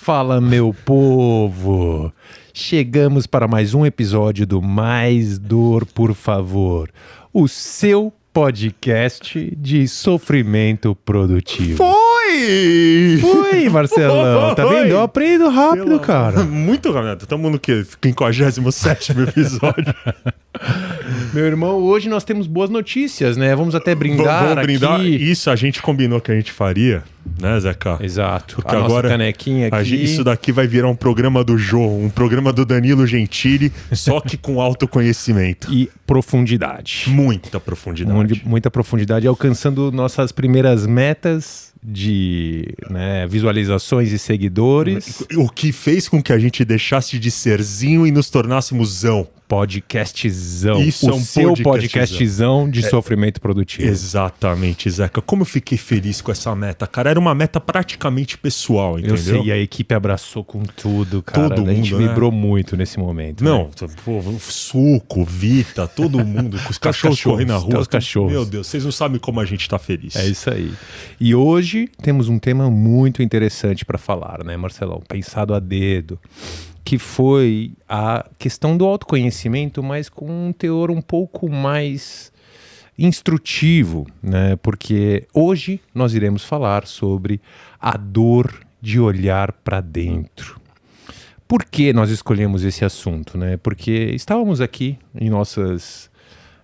Fala, meu povo! Chegamos para mais um episódio do Mais Dor, por favor. O seu podcast de sofrimento produtivo. Foi, Marcelão. Tá vendo? Eu aprendo rápido, cara. Muito rápido. Estamos no quê? 57º episódio. Meu irmão, hoje nós temos boas notícias, né? Vamos até brindar Vamos brindar. aqui. Isso a gente combinou que a gente faria, né, Zeca? Exato. Porque a agora nossa canequinha aqui. Isso daqui vai virar um programa do Jô, um programa do Danilo Gentili, só que com autoconhecimento. E profundidade. Muita profundidade. Muita profundidade, alcançando nossas primeiras metas de visualizações e seguidores. O que fez com que a gente deixasse de serzinho e nos tornássemos zão. Podcastzão. Isso o é um seu podcastzão de sofrimento produtivo. Exatamente, Zeca. Como eu fiquei feliz com essa meta, cara. Era uma meta praticamente pessoal, entendeu? Eu sei, e a equipe abraçou com tudo, cara. Todo mundo, a gente né? vibrou muito nesse momento. Não, né? pô, Suco, Vita, todo mundo, com os cachorros correndo na rua. Os cachorros. Meu Deus, vocês não sabem como a gente tá feliz. É isso aí. E hoje temos um tema muito interessante para falar, né, Marcelão? Pensado a dedo. Que foi a questão do autoconhecimento, mas com um teor um pouco mais instrutivo, né? Porque hoje nós iremos falar sobre a dor de olhar para dentro. Por que nós escolhemos esse assunto, né? Porque estávamos aqui em nossas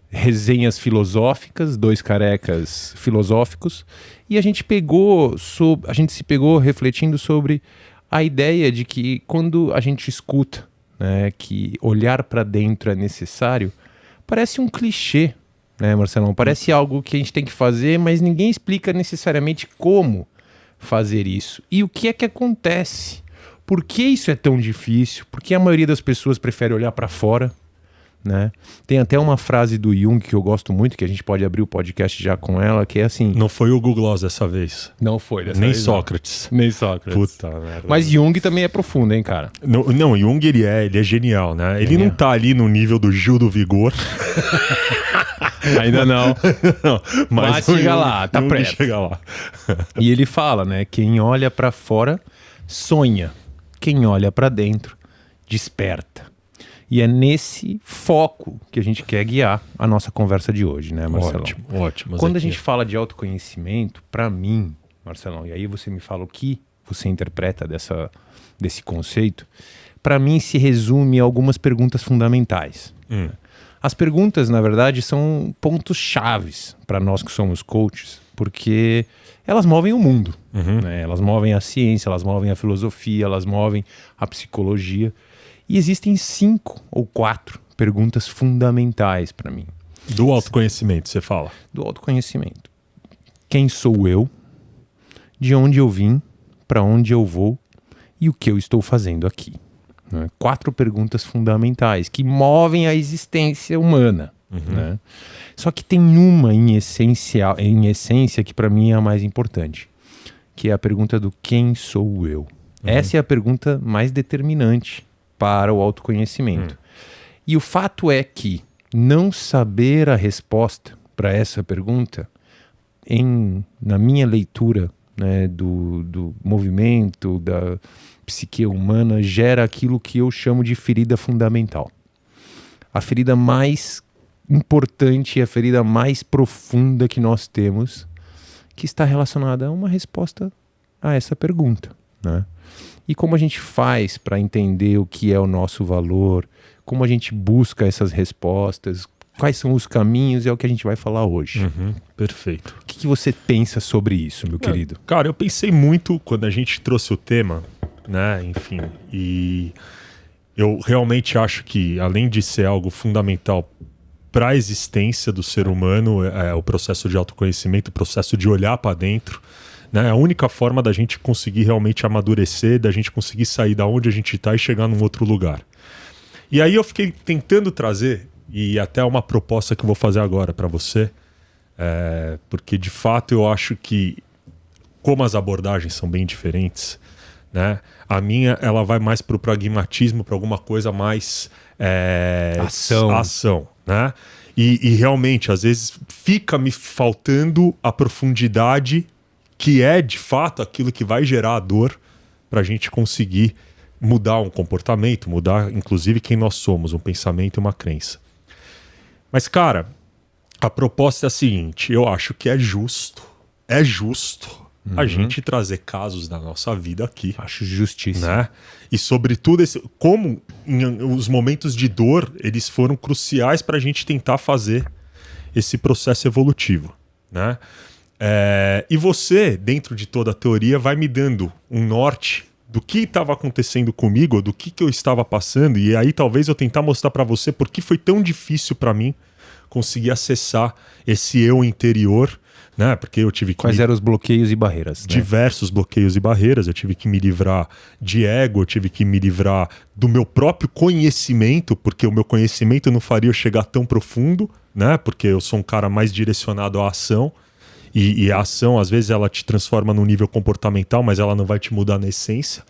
resenhas filosóficas, dois carecas filosóficos, e a gente se pegou refletindo sobre a ideia de que quando a gente escuta, né, que olhar para dentro é necessário, parece um clichê, né, Marcelão? Parece algo que a gente tem que fazer, mas ninguém explica necessariamente como fazer isso. E o que é que acontece? Por que isso é tão difícil? Por que a maioria das pessoas prefere olhar para fora? Né? Tem até uma frase do Jung que eu gosto muito, que a gente pode abrir o podcast já com ela, que é assim... Não foi o Google Gloss dessa vez. Não foi dessa Nem vez. Sócrates. Nem Sócrates. Puta merda. Mas Jung também é profundo, hein, cara? Não, Jung ele é genial, né? Ele não tá ali no nível do Gil do Vigor. Ainda não. Não, mas chega lá, tá perto. Chega lá. E ele fala, né? Quem olha pra fora sonha. Quem olha pra dentro desperta. E é nesse foco que a gente quer guiar a nossa conversa de hoje, né, Marcelão? Ótimo. Quando a gente fala de autoconhecimento, pra mim, Marcelão, e aí você me fala o que você interpreta desse conceito, pra mim se resume a algumas perguntas fundamentais. As perguntas, na verdade, são pontos chaves para nós que somos coaches, porque elas movem o mundo. Né? Elas movem a ciência, elas movem a filosofia, elas movem a psicologia. E existem 5 ou 4 perguntas fundamentais para mim. Do autoconhecimento, você fala? Do autoconhecimento. Quem sou eu? De onde eu vim? Para onde eu vou? E o que eu estou fazendo aqui? 4 perguntas fundamentais que movem a existência humana. Né? Só que tem uma em essência que para mim é a mais importante, que é a pergunta do quem sou eu? Essa é a pergunta mais determinante para o autoconhecimento. E o fato é que não saber a resposta para essa pergunta, na minha leitura, né, do movimento, da psique humana, gera aquilo que eu chamo de ferida fundamental. A ferida mais importante e a ferida mais profunda que nós temos, que está relacionada a uma resposta a essa pergunta, né? E como a gente faz para entender o que é o nosso valor, como a gente busca essas respostas, quais são os caminhos, é o que a gente vai falar hoje. Perfeito. O que você pensa sobre isso, meu querido? Cara, eu pensei muito quando a gente trouxe o tema, né? Enfim, e eu realmente acho que, além de ser algo fundamental para a existência do ser humano, é o processo de autoconhecimento, o processo de olhar para dentro, né? A única forma da gente conseguir realmente amadurecer, da gente conseguir sair da onde a gente está e chegar num outro lugar. E aí eu fiquei tentando trazer, e até uma proposta que eu vou fazer agora para você, porque de fato eu acho que, como as abordagens são bem diferentes, né? A minha ela vai mais para o pragmatismo, para alguma coisa mais ação, né? E realmente, às vezes, fica me faltando a profundidade que é, de fato, aquilo que vai gerar a dor, pra gente conseguir mudar um comportamento, mudar inclusive quem nós somos, um pensamento e uma crença. Mas, cara, a proposta é a seguinte, eu acho que é justo a gente trazer casos da nossa vida aqui. Acho justíssimo. Né? E sobretudo, como os momentos de dor, eles foram cruciais para a gente tentar fazer esse processo evolutivo. Né? E você, dentro de toda a teoria, vai me dando um norte do que estava acontecendo comigo, do que eu estava passando, e aí talvez eu tentar mostrar para você por que foi tão difícil para mim conseguir acessar esse eu interior, né? Porque eu tive que... Quais eram os bloqueios e barreiras? Diversos bloqueios e barreiras. Eu tive que me livrar de ego, eu tive que me livrar do meu próprio conhecimento, porque o meu conhecimento não faria eu chegar tão profundo, né? Porque eu sou um cara mais direcionado à ação. E a ação, às vezes, ela te transforma num nível comportamental, mas ela não vai te mudar na essência,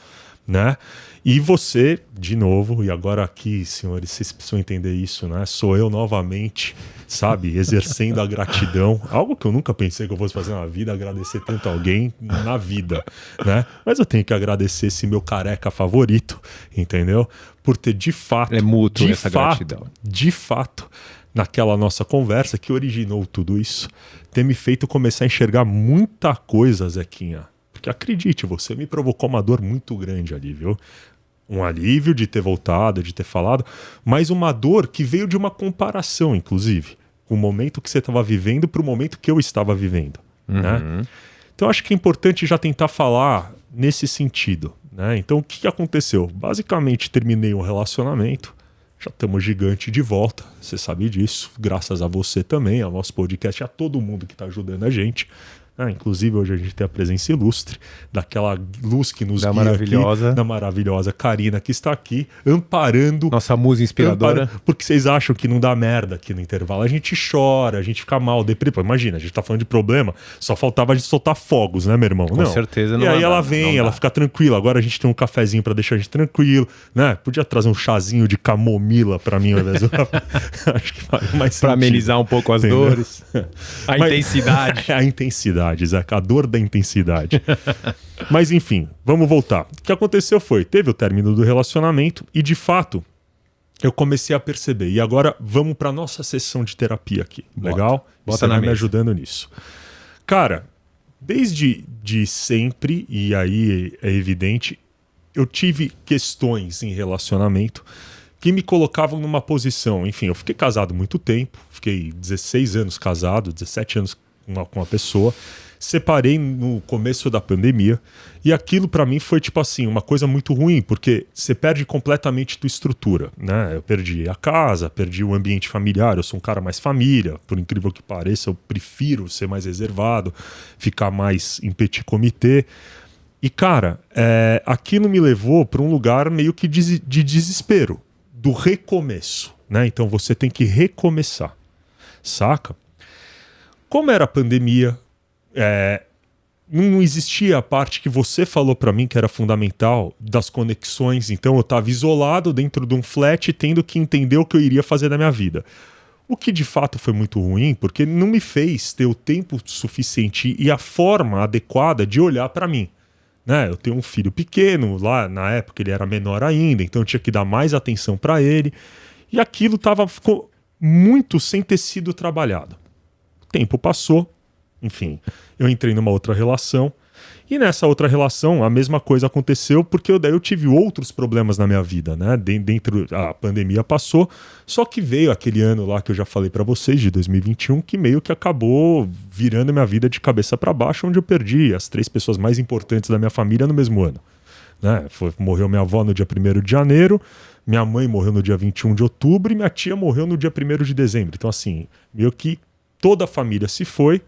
né? E você, de novo, e agora aqui, senhores, vocês precisam entender isso, né? Sou eu novamente, sabe? Exercendo a gratidão. Algo que eu nunca pensei que eu fosse fazer na vida, agradecer tanto alguém na vida, né? Mas eu tenho que agradecer esse meu careca favorito, entendeu? Por ter, de fato... É mútuo essa gratidão. De fato, naquela nossa conversa que originou tudo isso, ter me feito começar a enxergar muita coisa, Zequinha. Porque acredite, você me provocou uma dor muito grande ali, viu? Um alívio de ter voltado, de ter falado, mas uma dor que veio de uma comparação, inclusive, com o momento que você estava vivendo para o momento que eu estava vivendo. Né? Então acho que é importante já tentar falar nesse sentido. Né? Então o que aconteceu? Basicamente terminei um relacionamento, já estamos gigante de volta, você sabe disso, graças a você também, ao nosso podcast, a todo mundo que está ajudando a gente. Inclusive hoje a gente tem a presença ilustre daquela luz que nos guia maravilhosa. aqui, da maravilhosa Karina que está aqui amparando, nossa musa inspiradora, porque vocês acham que não dá merda aqui no intervalo, a gente chora, a gente fica mal, deprimido. Imagina, a gente tá falando de problema, só faltava a gente soltar fogos, né, meu irmão? Com certeza não. E aí ela vem, ela fica tranquila, agora a gente tem um cafezinho para deixar a gente tranquilo, né? Podia trazer um chazinho de camomila para mim, ao invés do... acho que faz mais sentido. Para amenizar um pouco as dores. Intensidade. A intensidade, Zeca, a dor da intensidade. Mas enfim, vamos voltar. O que aconteceu foi, teve o término do relacionamento e de fato eu comecei a perceber. E agora vamos para nossa sessão de terapia aqui. Legal? Bota na me mesa. Ajudando nisso. Cara, desde sempre, e aí é evidente, eu tive questões em relacionamento que me colocavam numa posição. Enfim, eu fiquei casado muito tempo, fiquei 16 anos casado, 17 anos com uma pessoa, separei no começo da pandemia e aquilo pra mim foi tipo assim, uma coisa muito ruim, porque você perde completamente tua estrutura, né? Eu perdi a casa, perdi o ambiente familiar, eu sou um cara mais família, por incrível que pareça, eu prefiro ser mais reservado, ficar mais em petit comité. E cara, aquilo me levou pra um lugar meio que de desespero, do recomeço, né? Então você tem que recomeçar, saca? Como era a pandemia, não existia a parte que você falou para mim que era fundamental das conexões. Então eu estava isolado dentro de um flat, tendo que entender o que eu iria fazer da minha vida. O que de fato foi muito ruim, porque não me fez ter o tempo suficiente e a forma adequada de olhar para mim. Né? Eu tenho um filho pequeno, lá na época ele era menor ainda, então eu tinha que dar mais atenção para ele. E aquilo ficou muito sem ter sido trabalhado. Tempo passou, enfim, eu entrei numa outra relação e nessa outra relação a mesma coisa aconteceu porque daí eu tive outros problemas na minha vida, né? Dentro a pandemia passou, só que veio aquele ano lá que eu já falei pra vocês, de 2021, que meio que acabou virando minha vida de cabeça pra baixo, onde eu perdi as 3 pessoas mais importantes da minha família no mesmo ano. Né? Morreu minha avó no dia 1º de janeiro, minha mãe morreu no dia 21 de outubro e minha tia morreu no dia 1º de dezembro. Então assim, meio que toda a família se foi,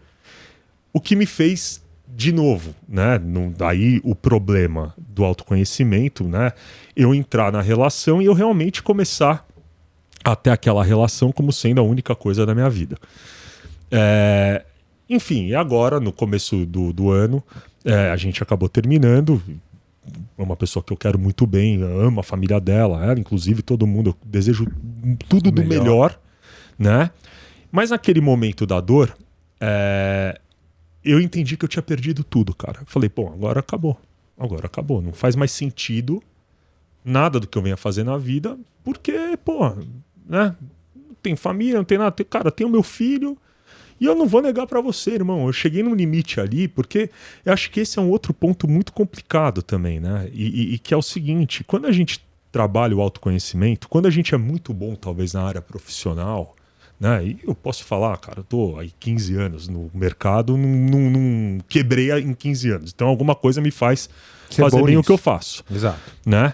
o que me fez, de novo, né? Daí o problema do autoconhecimento, né? Eu entrar na relação e eu realmente começar a ter aquela relação como sendo a única coisa da minha vida. Enfim, e agora, no começo do ano, a gente acabou terminando. É uma pessoa que eu quero muito bem, amo a família dela, ela, inclusive todo mundo, eu desejo tudo do melhor, né? Mas naquele momento da dor, eu entendi que eu tinha perdido tudo, cara. Eu falei, bom, agora acabou. agora acabou. Não faz mais sentido nada do que eu venha fazer na vida, porque, pô, né? Não tem família, não tem nada. Cara, tenho meu filho e eu não vou negar pra você, irmão. Eu cheguei num limite ali, porque eu acho que esse é um outro ponto muito complicado também, né? E que é o seguinte, quando a gente trabalha o autoconhecimento, quando a gente é muito bom, talvez, na área profissional, né? E eu posso falar, cara, eu tô aí 15 anos no mercado, não quebrei em 15 anos. Então alguma coisa me faz fazer bem o que eu faço. Exato. Né?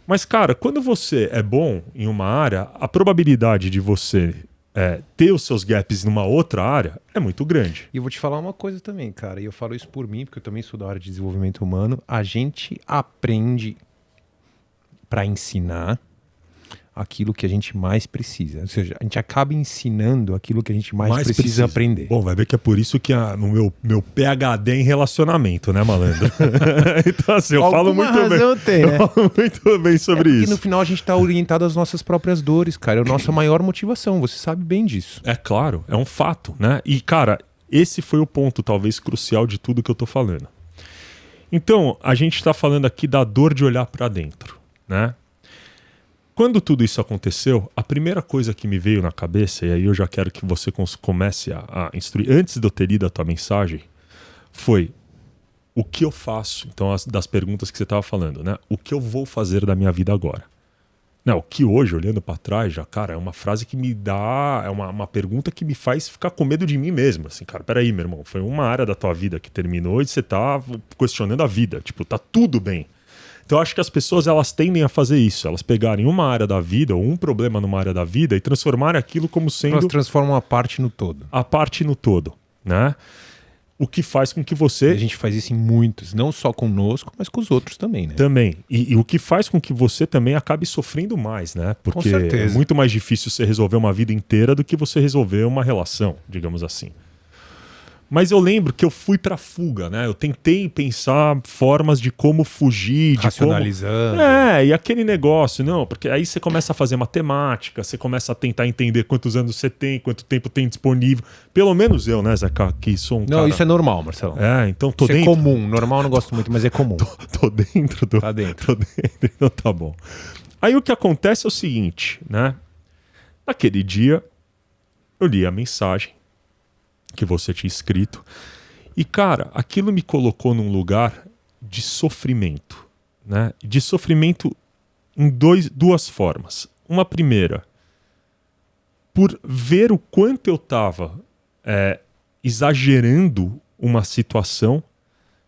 Mas, cara, quando você é bom em uma área, a probabilidade de você ter os seus gaps numa outra área é muito grande. E eu vou te falar uma coisa também, cara, e eu falo isso por mim, porque eu também sou da área de desenvolvimento humano. A gente aprende para ensinar aquilo que a gente mais precisa. Ou seja, a gente acaba ensinando aquilo que a gente mais precisa aprender. Bom, vai ver que é por isso que no meu PhD é em relacionamento, né, malandro? Então, assim, eu falo muito bem. Eu falo muito bem sobre isso. Porque no final a gente está orientado às nossas próprias dores, cara. É a nossa maior motivação, você sabe bem disso. É claro, é um fato, né? E, cara, esse foi o ponto, talvez, crucial de tudo que eu tô falando. Então, a gente está falando aqui da dor de olhar para dentro, né? Quando tudo isso aconteceu, a primeira coisa que me veio na cabeça, e aí eu já quero que você comece a instruir, antes de eu ter lido a tua mensagem, foi o que eu faço, então, das perguntas que você estava falando, né? O que eu vou fazer da minha vida agora? Não, o que hoje, olhando para trás, já, cara, é uma frase que me dá, é uma pergunta que me faz ficar com medo de mim mesmo, assim, cara, peraí, meu irmão, foi uma área da tua vida que terminou e você tá questionando a vida, tipo, tá tudo bem. Então eu acho que as pessoas elas tendem a fazer isso, elas pegarem uma área da vida ou um problema numa área da vida e transformarem aquilo como sendo... Elas transformam a parte no todo. A parte no todo, né? O que faz com que você... E a gente faz isso em muitos, não só conosco, mas com os outros também, né? Também. E o que faz com que você também acabe sofrendo mais, né? Porque com certeza. É muito mais difícil você resolver uma vida inteira do que você resolver uma relação, digamos assim. Mas eu lembro que eu fui pra fuga, né? Eu tentei pensar formas de como fugir, racionalizando. E aquele negócio, não, porque aí você começa a fazer matemática, você começa a tentar entender quantos anos você tem, quanto tempo tem disponível. Pelo menos eu, né, Zeca, que sou um cara... Não, isso é normal, Marcelo. Então tô isso dentro. É comum, normal eu não gosto muito, mas é comum. Tô dentro do... Tá dentro. Tô dentro, então tá bom. Aí o que acontece é o seguinte, né? Naquele dia, eu li a mensagem que você tinha escrito. E, cara, aquilo me colocou num lugar de sofrimento, né? De sofrimento em duas formas. Uma primeira, por ver o quanto eu estava exagerando uma situação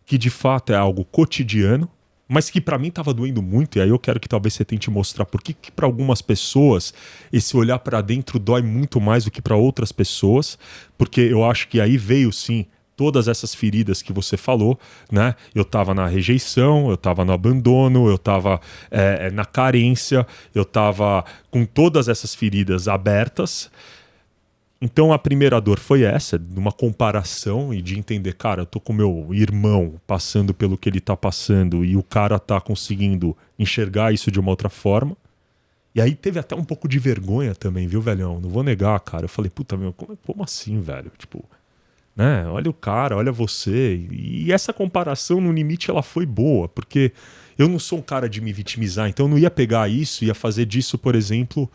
que, de fato, é algo cotidiano, mas que para mim estava doendo muito, e aí eu quero que talvez você tente mostrar por que para algumas pessoas esse olhar para dentro dói muito mais do que para outras pessoas, porque eu acho que aí veio sim todas essas feridas que você falou, né? Eu estava na rejeição, eu estava no abandono, eu estava na carência, eu estava com todas essas feridas abertas. Então a primeira dor foi essa, de uma comparação e de entender, cara, eu tô com meu irmão passando pelo que ele tá passando e o cara tá conseguindo enxergar isso de uma outra forma. E aí teve até um pouco de vergonha também, viu, velhão? Não vou negar, cara. Eu falei, puta, meu, como assim, velho? Tipo, né? Olha o cara, olha você. E essa comparação, no limite, ela foi boa, porque eu não sou um cara de me vitimizar, então eu não ia pegar isso e ia fazer disso, por exemplo...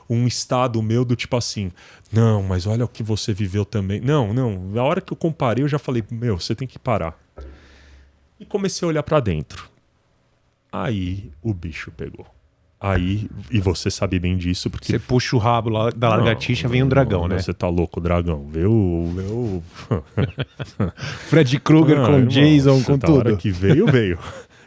um estado meu do tipo assim, não, mas olha o que você viveu também. Não, na hora que eu comparei eu já falei, meu, você tem que parar. E comecei a olhar pra dentro. Aí o bicho pegou. Aí, e você sabe bem disso, porque... Você puxa o rabo lá da lagartixa, vem um dragão, né? Você tá louco, dragão. Veio... Fred Krueger com irmão, Jason, com tudo. A hora que veio.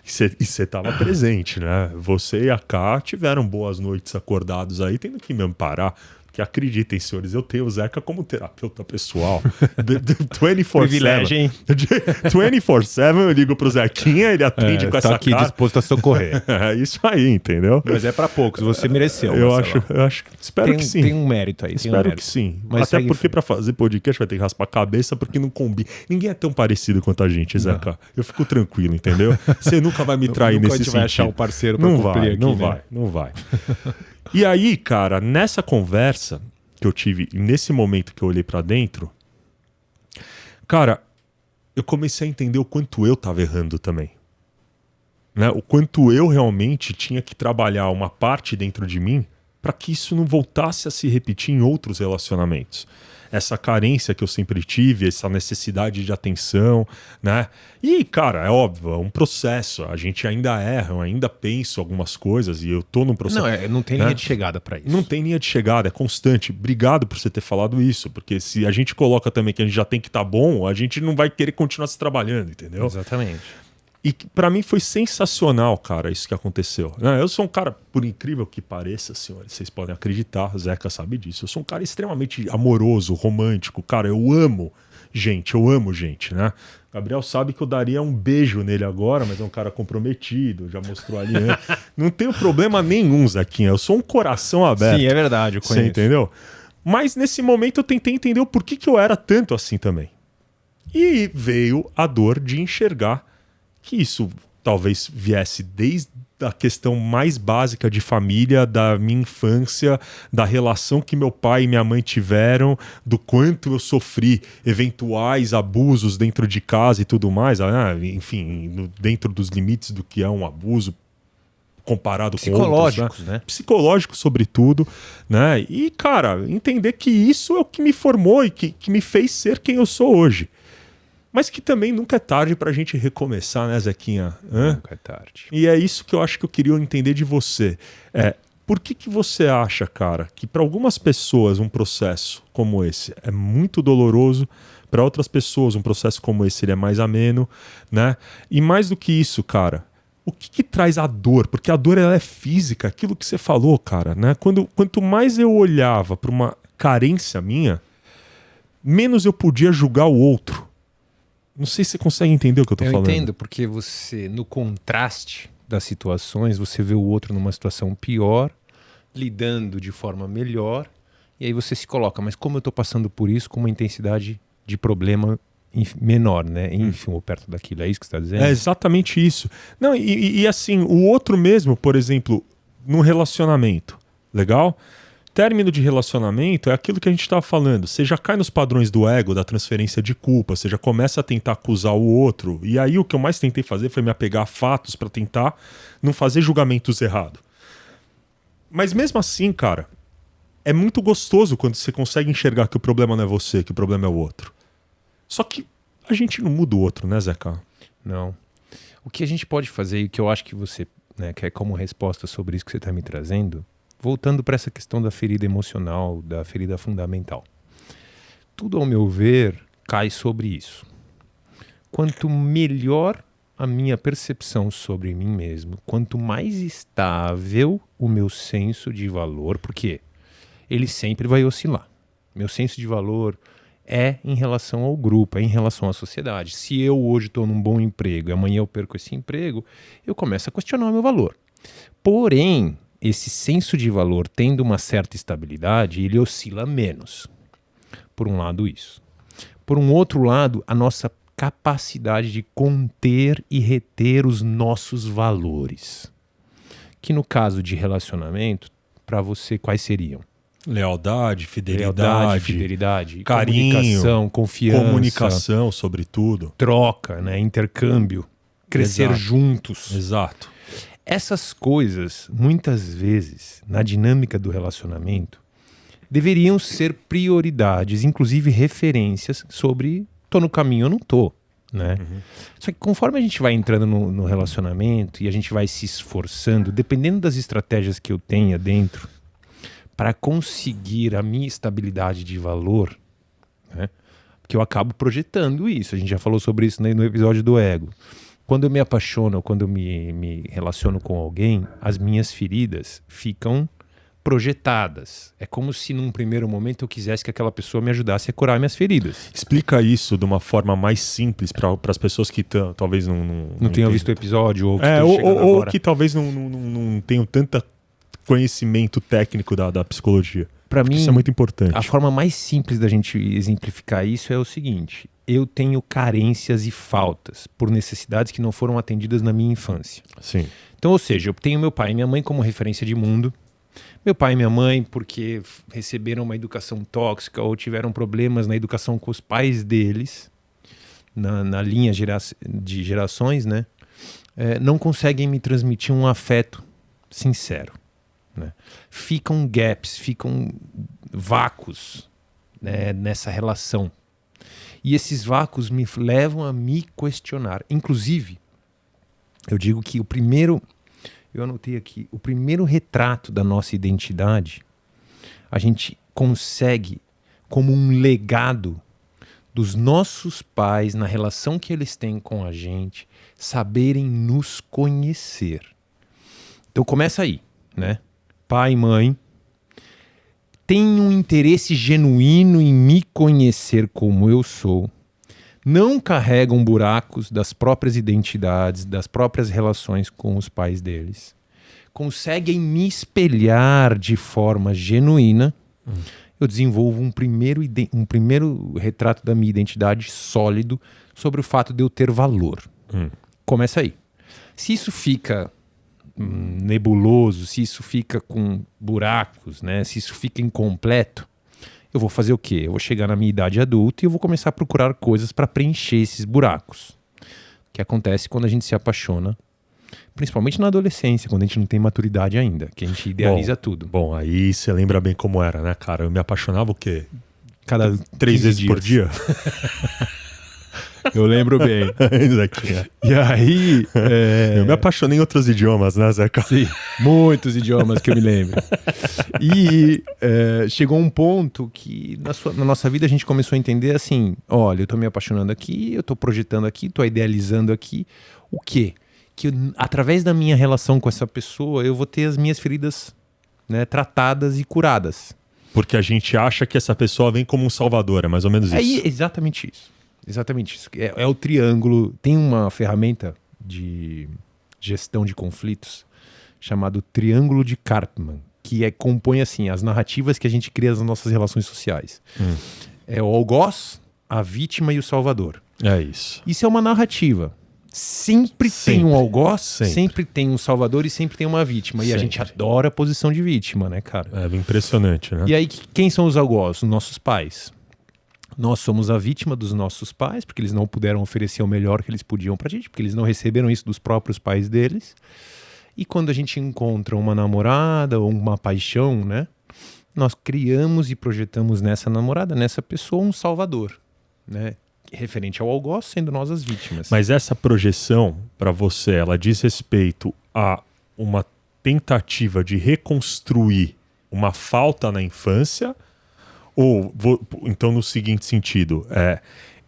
E você estava presente, né? Você e a Ká tiveram boas noites acordados aí, tendo que me amparar. Porque acreditem, senhores, eu tenho o Zeca como terapeuta pessoal. 24/7. Privilégio, hein? 24/7 eu ligo pro Zequinha, ele atende com essa aqui cara. disposto a socorrer. É isso aí, entendeu? Mas é pra poucos, você mereceu. Eu acho, espero que sim. Tem um mérito aí. Espero que sim. Mas até porque pra fazer podcast vai ter que raspar a cabeça, porque não combina. Ninguém é tão parecido quanto a gente, Zeca. Não. Eu fico tranquilo, entendeu? Você nunca vai me trair nesse sentido. Vai achar um parceiro pra cumprir aqui, né? Não vai. E aí, cara, nessa conversa que eu tive, nesse momento que eu olhei pra dentro, cara, eu comecei a entender o quanto eu tava errando também. né? O quanto eu realmente tinha que trabalhar uma parte dentro de mim para que isso não voltasse a se repetir em outros relacionamentos. Essa carência que eu sempre tive, essa necessidade de atenção, né? E, cara, é óbvio, é um processo. A gente ainda erra, eu ainda penso algumas coisas e eu tô num processo... Não tem linha de chegada para isso. Não tem linha de chegada, é constante. Obrigado por você ter falado isso, porque se a gente coloca também que a gente já tem que estar bom, a gente não vai querer continuar se trabalhando, entendeu? Exatamente. E pra mim foi sensacional, cara, isso que aconteceu. Eu sou um cara, por incrível que pareça, senhores, vocês podem acreditar, o Zeca sabe disso. Eu sou um cara extremamente amoroso, romântico. Cara, eu amo gente, né? Gabriel sabe que eu daria um beijo nele agora, mas é um cara comprometido, já mostrou ali antes. Não tenho problema nenhum, Zequinha. Eu sou um coração aberto. Sim, é verdade, eu conheço. Você entendeu? Mas nesse momento eu tentei entender o porquê que eu era tanto assim também. E veio a dor de enxergar que isso talvez viesse desde a questão mais básica de família, da minha infância, da relação que meu pai e minha mãe tiveram, do quanto eu sofri eventuais abusos dentro de casa e tudo mais, enfim, dentro dos limites do que é um abuso comparado com outros, né? Psicológico, sobretudo, né? E, cara, entender que isso é o que me formou e que me fez ser quem eu sou hoje. Mas que também nunca é tarde pra gente recomeçar, né, Zequinha? Nunca é tarde. E é isso que eu acho que eu queria entender de você. Por que você acha, cara, que para algumas pessoas um processo como esse é muito doloroso, para outras pessoas um processo como esse ele é mais ameno, né? E mais do que isso, cara, o que traz a dor? Porque a dor ela é física, aquilo que você falou, cara, né? Quanto mais eu olhava para uma carência minha, menos eu podia julgar o outro. Não sei se você consegue entender o que eu tô falando. Eu entendo, porque você, no contraste das situações, você vê o outro numa situação pior, lidando de forma melhor, e aí você se coloca, mas como eu tô passando por isso com uma intensidade de problema menor, né? Enfim, ou perto daquilo, é isso que você está dizendo? É exatamente isso. Não, e assim, o outro mesmo, por exemplo, num relacionamento, legal? Término de relacionamento é aquilo que a gente estava falando. Você já cai nos padrões do ego, da transferência de culpa, você já começa a tentar acusar o outro. E aí o que eu mais tentei fazer foi me apegar a fatos para tentar não fazer julgamentos errados. Mas mesmo assim, cara, é muito gostoso quando você consegue enxergar que o problema não é você, que o problema é o outro. Só que a gente não muda o outro, né, Zeca? Não. O que a gente pode fazer, e o que eu acho que você, né, quer como resposta sobre isso que você está me trazendo, voltando para essa questão da ferida emocional, da ferida fundamental. Tudo, ao meu ver, cai sobre isso. Quanto melhor a minha percepção sobre mim mesmo, quanto mais estável o meu senso de valor, porque ele sempre vai oscilar. Meu senso de valor é em relação ao grupo, é em relação à sociedade. Se eu hoje estou num bom emprego e amanhã eu perco esse emprego, eu começo a questionar o meu valor. Porém, esse senso de valor tendo uma certa estabilidade, ele oscila menos. Por um lado, isso. Por um outro lado, a nossa capacidade de conter e reter os nossos valores. Que no caso de relacionamento, para você, quais seriam? Lealdade, fidelidade, carinho, comunicação, confiança. Comunicação, sobretudo. Troca, né? Intercâmbio. Crescer Exato. juntos. Exato. Essas coisas, muitas vezes, na dinâmica do relacionamento, deveriam ser prioridades, inclusive referências sobre tô no caminho ou não tô, né? Só que conforme a gente vai entrando no relacionamento e a gente vai se esforçando, dependendo das estratégias que eu tenha dentro, para conseguir a minha estabilidade de valor, né? Porque eu acabo projetando isso, a gente já falou sobre isso no episódio do ego. Quando eu me apaixono, quando eu me relaciono com alguém, as minhas feridas ficam projetadas. É como se num primeiro momento eu quisesse que aquela pessoa me ajudasse a curar minhas feridas. Explica isso de uma forma mais simples para as pessoas que talvez não tenham visto o episódio ou que ou que talvez não tenham tanto conhecimento técnico da psicologia. Para mim, isso é muito importante. A forma mais simples da gente exemplificar isso é o seguinte: eu tenho carências e faltas por necessidades que não foram atendidas na minha infância. Sim. Então, ou seja, eu tenho meu pai e minha mãe como referência de mundo. Meu pai e minha mãe porque receberam uma educação tóxica ou tiveram problemas na educação com os pais deles, na linha de gerações, né? não conseguem me transmitir um afeto sincero, né? Ficam gaps, ficam vácuos, né, nessa relação. E esses vácuos me levam a me questionar. Inclusive, eu digo que eu anotei aqui, o primeiro retrato da nossa identidade, a gente consegue, como um legado dos nossos pais, na relação que eles têm com a gente, saberem nos conhecer. Então começa aí, né? Pai e mãe têm um interesse genuíno em me conhecer como eu sou, não carregam buracos das próprias identidades, das próprias relações com os pais deles, conseguem me espelhar de forma genuína. Eu desenvolvo um primeiro retrato da minha identidade sólido sobre o fato de eu ter valor. Começa aí. Se isso fica nebuloso, se isso fica com buracos, né? Se isso fica incompleto, eu vou fazer o quê? Eu vou chegar na minha idade adulta e eu vou começar a procurar coisas para preencher esses buracos. O que acontece quando a gente se apaixona, principalmente na adolescência, quando a gente não tem maturidade ainda, que a gente idealiza tudo. Bom, aí você lembra bem como era, né, cara? Eu me apaixonava o quê? Cada 3 vezes por dia? Eu lembro bem. E aí... Eu me apaixonei em outros idiomas, né, Zeca? Sim, muitos idiomas que eu me lembro. E chegou um ponto que na nossa vida a gente começou a entender assim, olha, eu tô me apaixonando aqui, eu tô projetando aqui, tô idealizando aqui. O quê? Que através da minha relação com essa pessoa, eu vou ter as minhas feridas, né, tratadas e curadas. Porque a gente acha que essa pessoa vem como um salvador, é mais ou menos isso. É exatamente isso. Exatamente isso. É o triângulo. Tem uma ferramenta de gestão de conflitos chamado Triângulo de Karpman, que compõe assim as narrativas que a gente cria nas nossas relações sociais. É o algoz, a vítima e o salvador. É isso. Isso é uma narrativa. Sempre tem um algoz, sempre tem um salvador e sempre tem uma vítima. E a gente adora a posição de vítima, né, cara? É impressionante, né? E aí, quem são os algozes? Os nossos pais. Nós somos a vítima dos nossos pais, porque eles não puderam oferecer o melhor que eles podiam pra gente, porque eles não receberam isso dos próprios pais deles. E quando a gente encontra uma namorada ou uma paixão, né? Nós criamos e projetamos nessa namorada, nessa pessoa, um salvador, né? Referente ao algoz, sendo nós as vítimas. Mas essa projeção, para você, ela diz respeito a uma tentativa de reconstruir uma falta na infância? Ou, então, no seguinte sentido,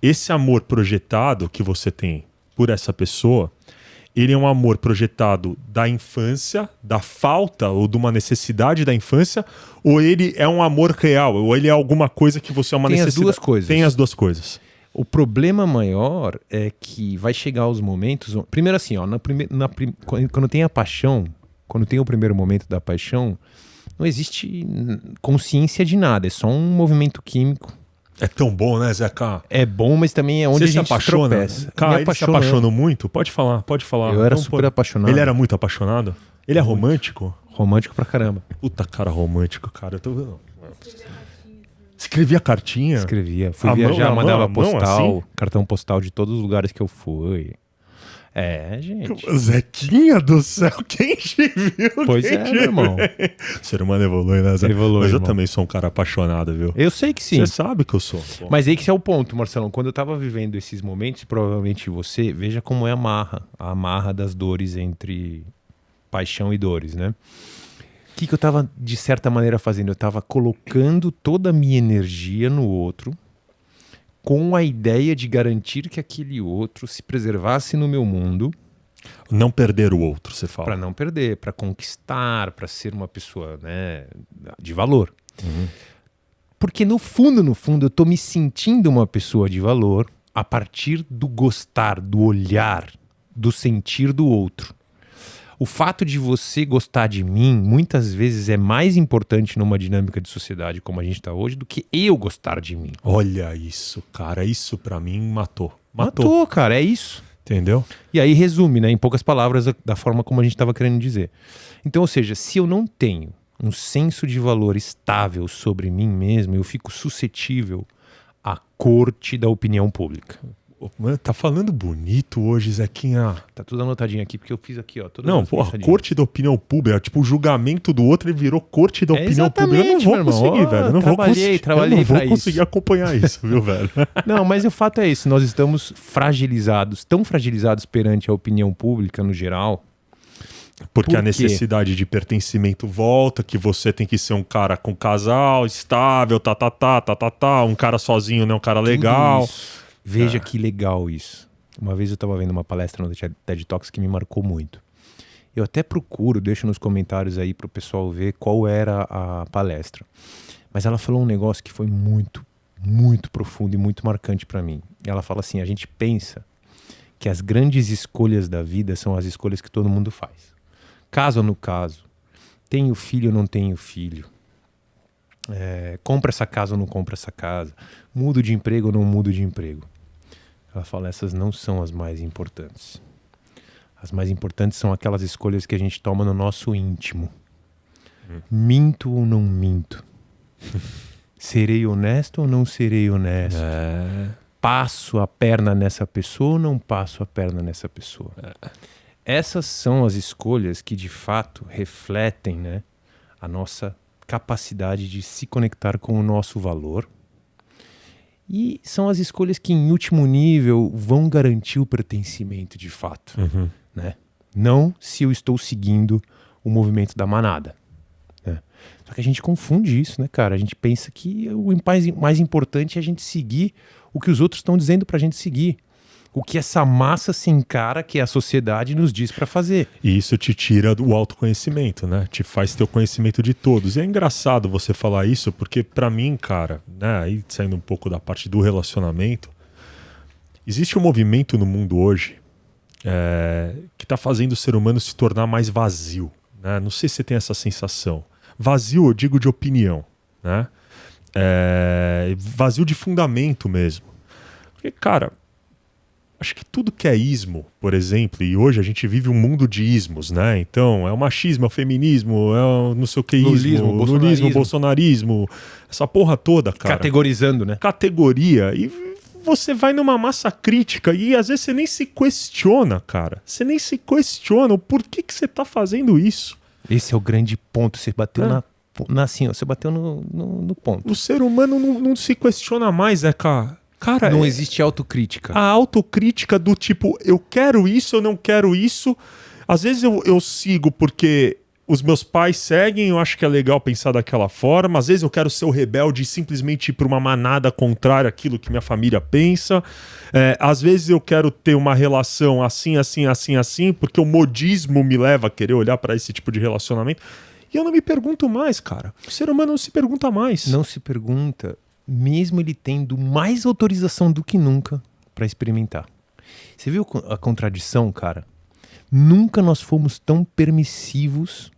esse amor projetado que você tem por essa pessoa, ele é um amor projetado da infância, da falta ou de uma necessidade da infância, ou ele é um amor real, ou ele é alguma coisa que você é uma necessidade? Tem as duas coisas. Tem as duas coisas. O problema maior é que vai chegar os momentos... Primeiro assim, ó, quando tem a paixão, quando tem o primeiro momento da paixão, não existe consciência de nada, é só um movimento químico. É tão bom, né, Zeca? É bom, mas também é onde você a gente se apaixona. tropeça. Cara, ele se apaixonou muito? Pode falar. Eu era super apaixonado. Ele era muito apaixonado? Ele é romântico? Romântico pra caramba. Puta cara romântico, cara. Escrevia cartinha? Escrevia. Fui viajar, mão, mandava mão, postal, assim? cartão postal de todos os lugares que eu fui. Gente. Zequinha do céu, quem te viu? Pois quem meu irmão. O ser humano evolui, né, Zé? Evolui, mas eu irmão. também sou um cara apaixonado, viu? Eu sei que sim. Você sabe que eu sou. Pô. Mas aí que esse é o ponto, Marcelão. Quando eu tava vivendo esses momentos, provavelmente você, veja como é a amarra das dores entre paixão e dores, né? O que eu tava, de certa maneira, fazendo? Eu tava colocando toda a minha energia no outro, com a ideia de garantir que aquele outro se preservasse no meu mundo. Não perder o outro, você fala. Para não perder, para conquistar, para ser uma pessoa, né, de valor. Porque no fundo, eu tô me sentindo uma pessoa de valor a partir do gostar, do olhar, do sentir do outro. O fato de você gostar de mim, muitas vezes é mais importante numa dinâmica de sociedade como a gente está hoje, do que eu gostar de mim. Olha isso, cara. Isso pra mim matou. Matou, cara. É isso. Entendeu? E aí resume, né, em poucas palavras, da forma como a gente estava querendo dizer. Então, ou seja, se eu não tenho um senso de valor estável sobre mim mesmo, eu fico suscetível à corte da opinião pública. Mano, tá falando bonito hoje, Zequinha. Tá tudo anotadinho aqui, porque eu fiz aqui, ó. Não, porra, corte da opinião pública. Tipo, o julgamento do outro, ele virou corte da opinião pública. Eu não vou conseguir, velho. Eu não vou conseguir acompanhar isso, viu, velho? Não, mas o fato é isso. Nós estamos fragilizados, tão fragilizados perante a opinião pública no geral. Porque a necessidade de pertencimento volta, que você tem que ser um cara com casal, estável, um cara sozinho, né? Um cara legal. Veja que legal isso. Uma vez eu estava vendo uma palestra no TED Talks que me marcou muito. Eu até procuro, deixo nos comentários aí para o pessoal ver qual era a palestra. Mas ela falou um negócio que foi muito, muito profundo e muito marcante para mim. Ela fala assim, a gente pensa que as grandes escolhas da vida são as escolhas que todo mundo faz. Caso ou no caso, tenho filho ou não tenho filho, compra essa casa ou não compra essa casa, mudo de emprego ou não mudo de emprego. Ela fala, essas não são as mais importantes. As mais importantes são aquelas escolhas que a gente toma no nosso íntimo. Minto ou não minto? Serei honesto ou não serei honesto? Passo a perna nessa pessoa ou não passo a perna nessa pessoa? Essas são as escolhas que de fato refletem, né, a nossa capacidade de se conectar com o nosso valor. E são as escolhas que, em último nível, vão garantir o pertencimento de fato. Né? Não se eu estou seguindo o movimento da manada. Né? Só que a gente confunde isso, né, cara? A gente pensa que o mais importante é a gente seguir o que os outros estão dizendo pra gente seguir. O que essa massa sem cara, que é a sociedade, nos diz para fazer. E isso te tira do autoconhecimento, né? Te faz ter o conhecimento de todos. E é engraçado você falar isso, porque para mim, cara, né, aí saindo um pouco da parte do relacionamento, existe um movimento no mundo hoje que está fazendo o ser humano se tornar mais vazio. Né? Não sei se você tem essa sensação. Vazio, eu digo de opinião. Né? Vazio de fundamento mesmo. Porque, cara, acho que tudo que é ismo, por exemplo, e hoje a gente vive um mundo de ismos, né? Então, é o machismo, é o feminismo, é o não sei o que ismo, lulismo, bolsonarismo, essa porra toda, cara. Categorizando, né? Categoria. E você vai numa massa crítica e às vezes você nem se questiona, cara. Você nem se questiona o porquê que você tá fazendo isso. Esse é o grande ponto. Você bateu assim, ó, você bateu no ponto. O ser humano não se questiona mais, cara. Cara, não existe autocrítica. A autocrítica do tipo, eu quero isso, eu não quero isso. Às vezes eu sigo porque os meus pais seguem, eu acho que é legal pensar daquela forma. Às vezes eu quero ser o rebelde e simplesmente ir para uma manada contrária àquilo que minha família pensa. Às vezes eu quero ter uma relação assim, porque o modismo me leva a querer olhar para esse tipo de relacionamento. E eu não me pergunto mais, cara. O ser humano não se pergunta mais. Não se pergunta, mesmo ele tendo mais autorização do que nunca para experimentar. Você viu a contradição, cara? Nunca nós fomos tão permissivos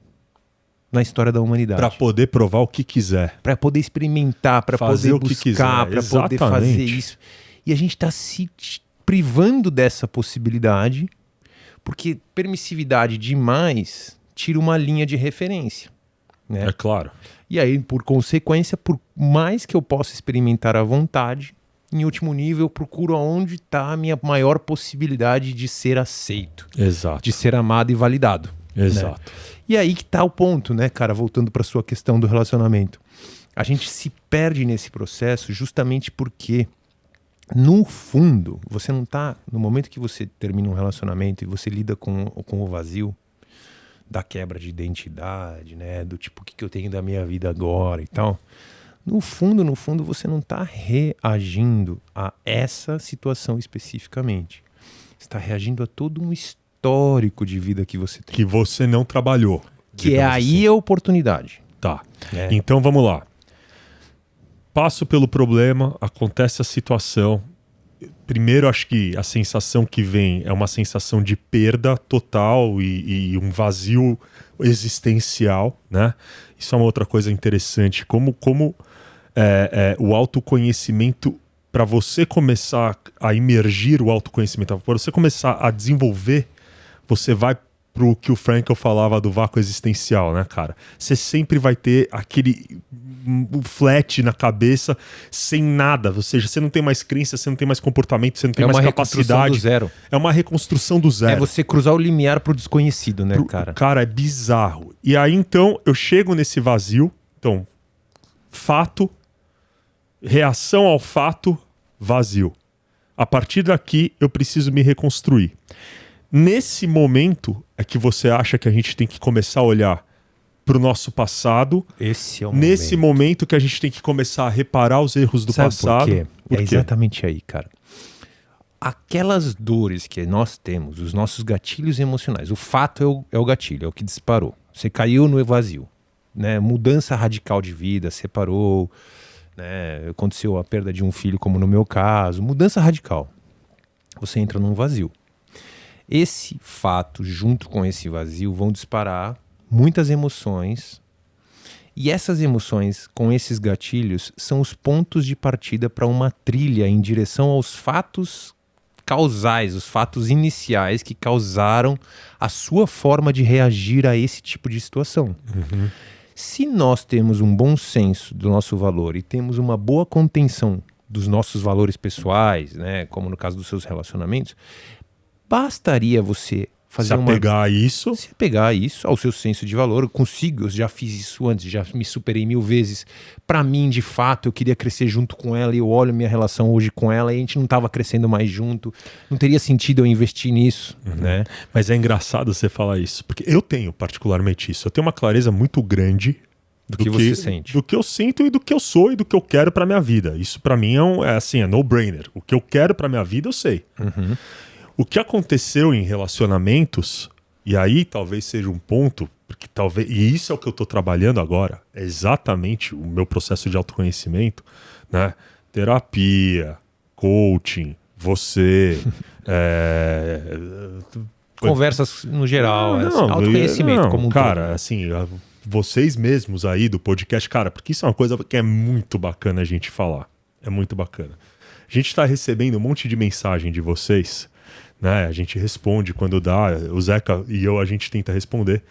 na história da humanidade. Para poder provar o que quiser. Para poder experimentar, para poder buscar, para poder fazer isso. E a gente está se privando dessa possibilidade porque permissividade demais tira uma linha de referência. Né? É claro. E aí, por consequência, por mais que eu possa experimentar à vontade, em último nível, eu procuro aonde está a minha maior possibilidade de ser aceito. Exato. De ser amado e validado. Exato. Né? E aí que está o ponto, né, cara? Voltando para sua questão do relacionamento. A gente se perde nesse processo justamente porque, no fundo, você não está... No momento que você termina um relacionamento e você lida com o vazio, da quebra de identidade, né? Do tipo, o que eu tenho da minha vida agora e tal. No fundo, você não está reagindo a essa situação especificamente. Você está reagindo a todo um histórico de vida que você tem. Que você não trabalhou. Que é aí a oportunidade. Tá. Então vamos lá. Passo pelo problema, acontece a situação. Primeiro, acho que a sensação que vem é uma sensação de perda total e um vazio existencial, né? Isso é uma outra coisa interessante. Como o autoconhecimento, para você começar a imergir o autoconhecimento, para você começar a desenvolver, você vai pro que o Frankl falava do vácuo existencial, né, cara? Você sempre vai ter aquele flat na cabeça sem nada, ou seja, você não tem mais crença, você não tem mais comportamento, você não tem mais capacidade. Do zero. É uma reconstrução do zero. É você cruzar o limiar pro desconhecido, né, cara? Cara, é bizarro. E aí, então, eu chego nesse vazio. Então, fato, reação ao fato, vazio. A partir daqui, eu preciso me reconstruir. Nesse momento é que você acha que a gente tem que começar a olhar para o nosso passado. Esse é o Nesse momento que a gente tem que começar a reparar os erros do passado. Por quê? Por quê? Exatamente aí, cara. Aquelas dores que nós temos, os nossos gatilhos emocionais, o fato é o gatilho, é o que disparou. Você caiu no vazio, né? Mudança radical de vida, separou, né? Aconteceu a perda de um filho, como no meu caso, mudança radical. Você entra num vazio. Esse fato, junto com esse vazio, vão disparar muitas emoções. E essas emoções, com esses gatilhos, são os pontos de partida para uma trilha em direção aos fatos causais, os fatos iniciais que causaram a sua forma de reagir a esse tipo de situação. Uhum. Se nós temos um bom senso do nosso valor e temos uma boa contenção dos nossos valores pessoais, né, como no caso dos seus relacionamentos, bastaria você fazer se apegar a isso, ao seu senso de valor. Eu consigo, eu já fiz isso antes, já me superei 1000 vezes. Para mim, de fato, eu queria crescer junto com ela e eu olho minha relação hoje com ela e a gente não estava crescendo mais junto. Não teria sentido eu investir nisso, né? Mas é engraçado você falar isso, porque eu tenho particularmente isso. Eu tenho uma clareza muito grande do que você sente. Do que eu sinto e do que eu sou e do que eu quero para minha vida. Isso para mim é no-brainer. O que eu quero para minha vida, eu sei. Uhum. O que aconteceu em relacionamentos, e aí talvez seja um ponto, porque talvez, e isso é o que eu estou trabalhando agora, é exatamente o meu processo de autoconhecimento, né? Terapia, coaching, você... Conversas no geral, autoconhecimento como um cara, todo. Assim, vocês mesmos aí do podcast, cara, porque isso é uma coisa que é muito bacana a gente falar, é muito bacana. A gente está recebendo um monte de mensagem de vocês, né? A gente responde quando dá, o Zeca e eu, a gente tenta responder.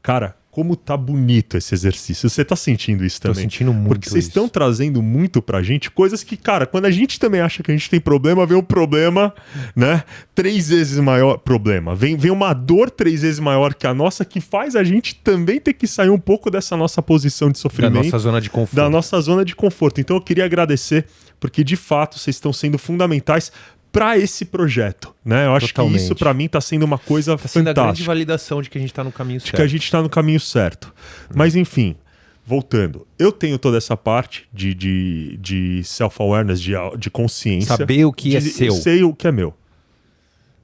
Cara, como tá bonito esse exercício. Você tá sentindo isso também? Tô sentindo muito. Porque vocês estão trazendo muito pra gente coisas que, cara, quando a gente também acha que a gente tem problema, vem um problema, né? 3 vezes maior problema. Vem uma dor 3 vezes maior que a nossa, que faz a gente também ter que sair um pouco dessa nossa posição de sofrimento. Da nossa zona de conforto. Da nossa zona de conforto. Então eu queria agradecer, porque de fato vocês estão sendo fundamentais para esse projeto, né? Eu acho Totalmente. que isso para mim tá sendo uma coisa tá sendo fantástica. a grande validação de que a gente tá no caminho certo. De que a gente tá no caminho certo. Mas enfim, voltando. Eu tenho toda essa parte de self-awareness, de consciência. Saber o que é seu. Eu sei o que é meu.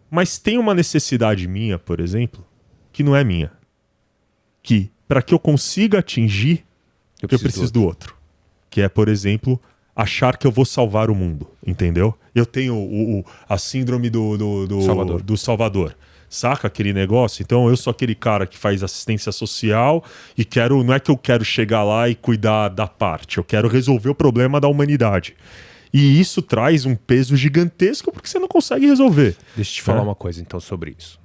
Mas tem uma necessidade minha, por exemplo, que não é minha. Que, para que eu consiga atingir, eu preciso do outro. Que é, por exemplo, achar que eu vou salvar o mundo, entendeu? Eu tenho a síndrome do Salvador. Saca aquele negócio? Então eu sou aquele cara que faz assistência social e não é que eu quero chegar lá e cuidar da parte, eu quero resolver o problema da humanidade. E isso traz um peso gigantesco porque você não consegue resolver. Deixa eu te falar uma coisa então sobre isso.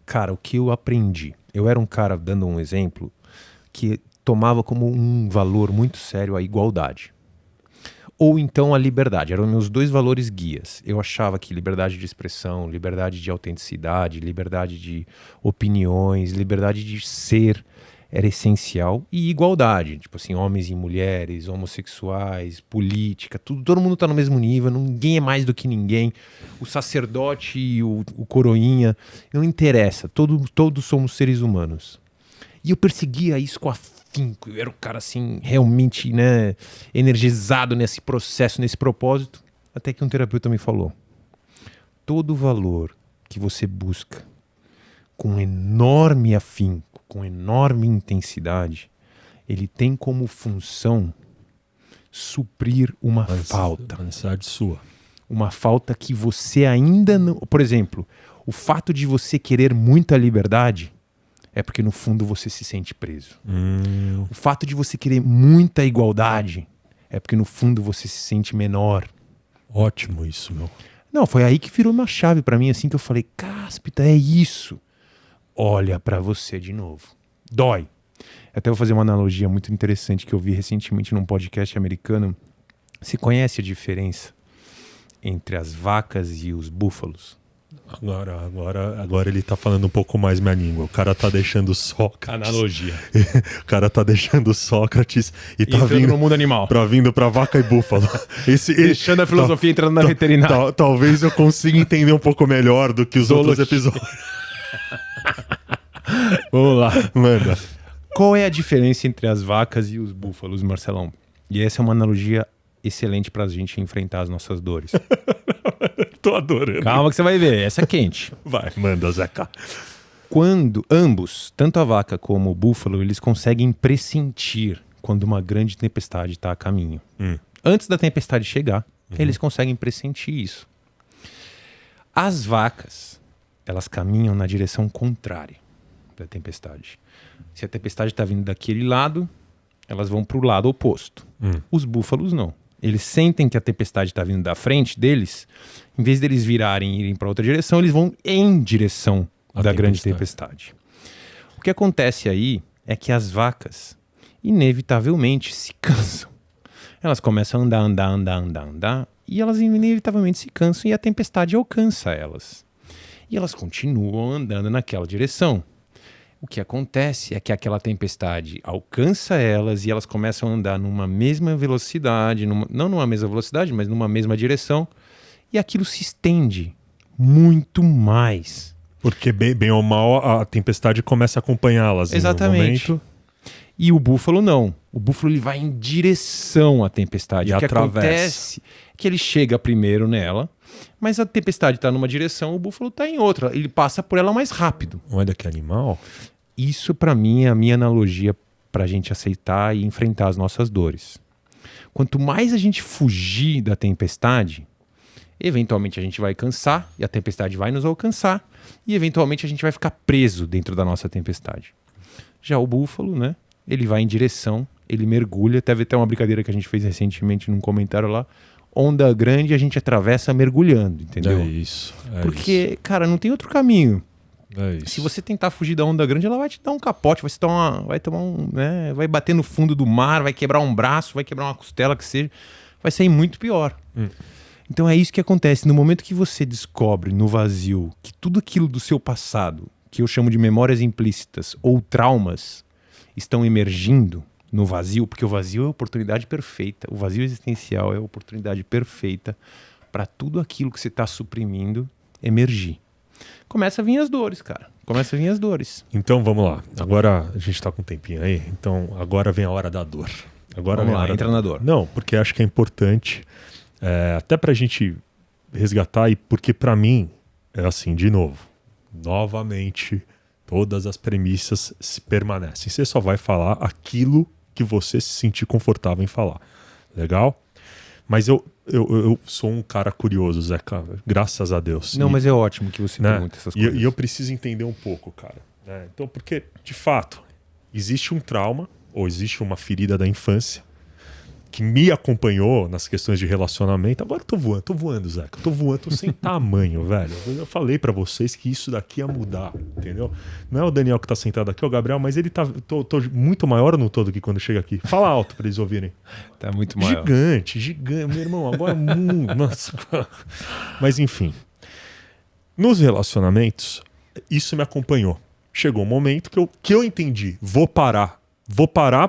Cara, o que eu aprendi? Eu era um cara, dando um exemplo, que tomava como um valor muito sério a igualdade. Ou então a liberdade, eram meus 2 valores guias. Eu achava que liberdade de expressão, liberdade de autenticidade, liberdade de opiniões, liberdade de ser era essencial. E igualdade, tipo assim, homens e mulheres, homossexuais, política, todo mundo tá no mesmo nível, ninguém é mais do que ninguém. O sacerdote e o coroinha, não interessa, todos somos seres humanos. E eu perseguia isso com afinco. Eu era um cara assim, realmente, né, energizado nesse processo, nesse propósito. Até que um terapeuta me falou: todo valor que você busca com enorme afinco, com enorme intensidade, ele tem como função suprir uma falta. Uma necessidade sua. Uma falta que você ainda não... Por exemplo, o fato de você querer muita liberdade é porque no fundo você se sente preso. O fato de você querer muita igualdade é porque no fundo você se sente menor. Ótimo isso, meu. Não, foi aí que virou uma chave pra mim, assim, que eu falei, cáspita, é isso. olha para você de novo. Dói. Até vou fazer uma analogia muito interessante que eu vi recentemente num podcast americano. Você conhece a diferença entre as vacas e os búfalos? Agora ele tá falando um pouco mais minha língua. O cara tá deixando Sócrates. Analogia. O cara tá deixando Sócrates e tá vindo no mundo animal. vindo pra vaca e búfalo. Deixando a filosofia entrando na veterinária. Talvez eu consiga entender um pouco melhor do que os outros episódios. Vamos lá. Manda. Qual é a diferença entre as vacas e os búfalos, Marcelão? E essa é uma analogia excelente pra gente enfrentar as nossas dores. Tô adorando. Calma que você vai ver, essa é quente. Vai, manda, Zeca. Quando ambos, tanto a vaca como o búfalo, eles conseguem pressentir quando uma grande tempestade está a caminho. Antes da tempestade chegar, eles conseguem pressentir isso. As vacas, elas caminham na direção contrária da tempestade. Se a tempestade está vindo daquele lado, elas vão para o lado oposto. Os búfalos não. Eles sentem que a tempestade está vindo da frente deles, em vez deles virarem e irem para outra direção, eles vão em direção da grande tempestade. O que acontece aí é que as vacas, inevitavelmente, se cansam. Elas começam a andar, e elas inevitavelmente se cansam e a tempestade alcança elas. E elas continuam andando naquela direção. O que acontece é que aquela tempestade alcança elas e elas começam a andar numa mesma velocidade, não numa mesma velocidade, mas numa mesma direção, e aquilo se estende muito mais. Porque bem ou mal a tempestade começa a acompanhá-las. Exatamente. No momento. E o búfalo não. O búfalo ele vai em direção à tempestade. E o que atravessa. acontece é que ele chega primeiro nela, mas a tempestade está numa direção, o búfalo está em outra. Ele passa por ela mais rápido. Olha que animal. Isso, para mim, é a minha analogia para a gente aceitar e enfrentar as nossas dores. Quanto mais a gente fugir da tempestade, eventualmente a gente vai cansar e a tempestade vai nos alcançar e eventualmente a gente vai ficar preso dentro da nossa tempestade. Já o búfalo, né? Ele vai em direção, ele mergulha. Teve até uma brincadeira que a gente fez recentemente num comentário lá. Onda grande a gente atravessa mergulhando, entendeu? É isso. Porque, cara, não tem outro caminho. É isso. Se você tentar fugir da onda grande, ela vai te dar um capote, vai bater no fundo do mar, vai quebrar um braço, vai quebrar uma costela, que seja, vai sair muito pior. Então é isso que acontece. No momento que você descobre no vazio que tudo aquilo do seu passado, que eu chamo de memórias implícitas ou traumas, estão emergindo no vazio, porque o vazio é a oportunidade perfeita, o vazio existencial é a oportunidade perfeita para tudo aquilo que você está suprimindo emergir. Começa a vir as dores, cara. Começa a vir as dores. Então vamos lá. Agora a gente tá com um tempinho aí. Então agora vem a hora da dor. Vamos lá, entra na dor. Não, porque acho que é importante, até pra gente resgatar, e porque pra mim é assim, de novo, novamente, todas as premissas se permanecem. Você só vai falar aquilo que você se sentir confortável em falar. Legal? Mas eu sou um cara curioso, Zeca, graças a Deus. Não, mas é ótimo que você pergunte essas coisas. E eu preciso entender um pouco, cara. Né? Então, porque, de fato, existe um trauma, ou existe uma ferida da infância, que me acompanhou nas questões de relacionamento. Agora eu tô voando, Zeca. Tô voando, tô sem tamanho, velho. Eu falei pra vocês que isso daqui ia mudar, entendeu? Não é o Daniel que tá sentado aqui, é o Gabriel, mas ele tá... Tô muito maior ou não tô do que quando chega aqui? Fala alto pra eles ouvirem. Tá muito maior. Gigante. Meu irmão, agora muito... Nossa. Mas enfim. Nos relacionamentos, isso me acompanhou. Chegou um momento que eu entendi. Vou parar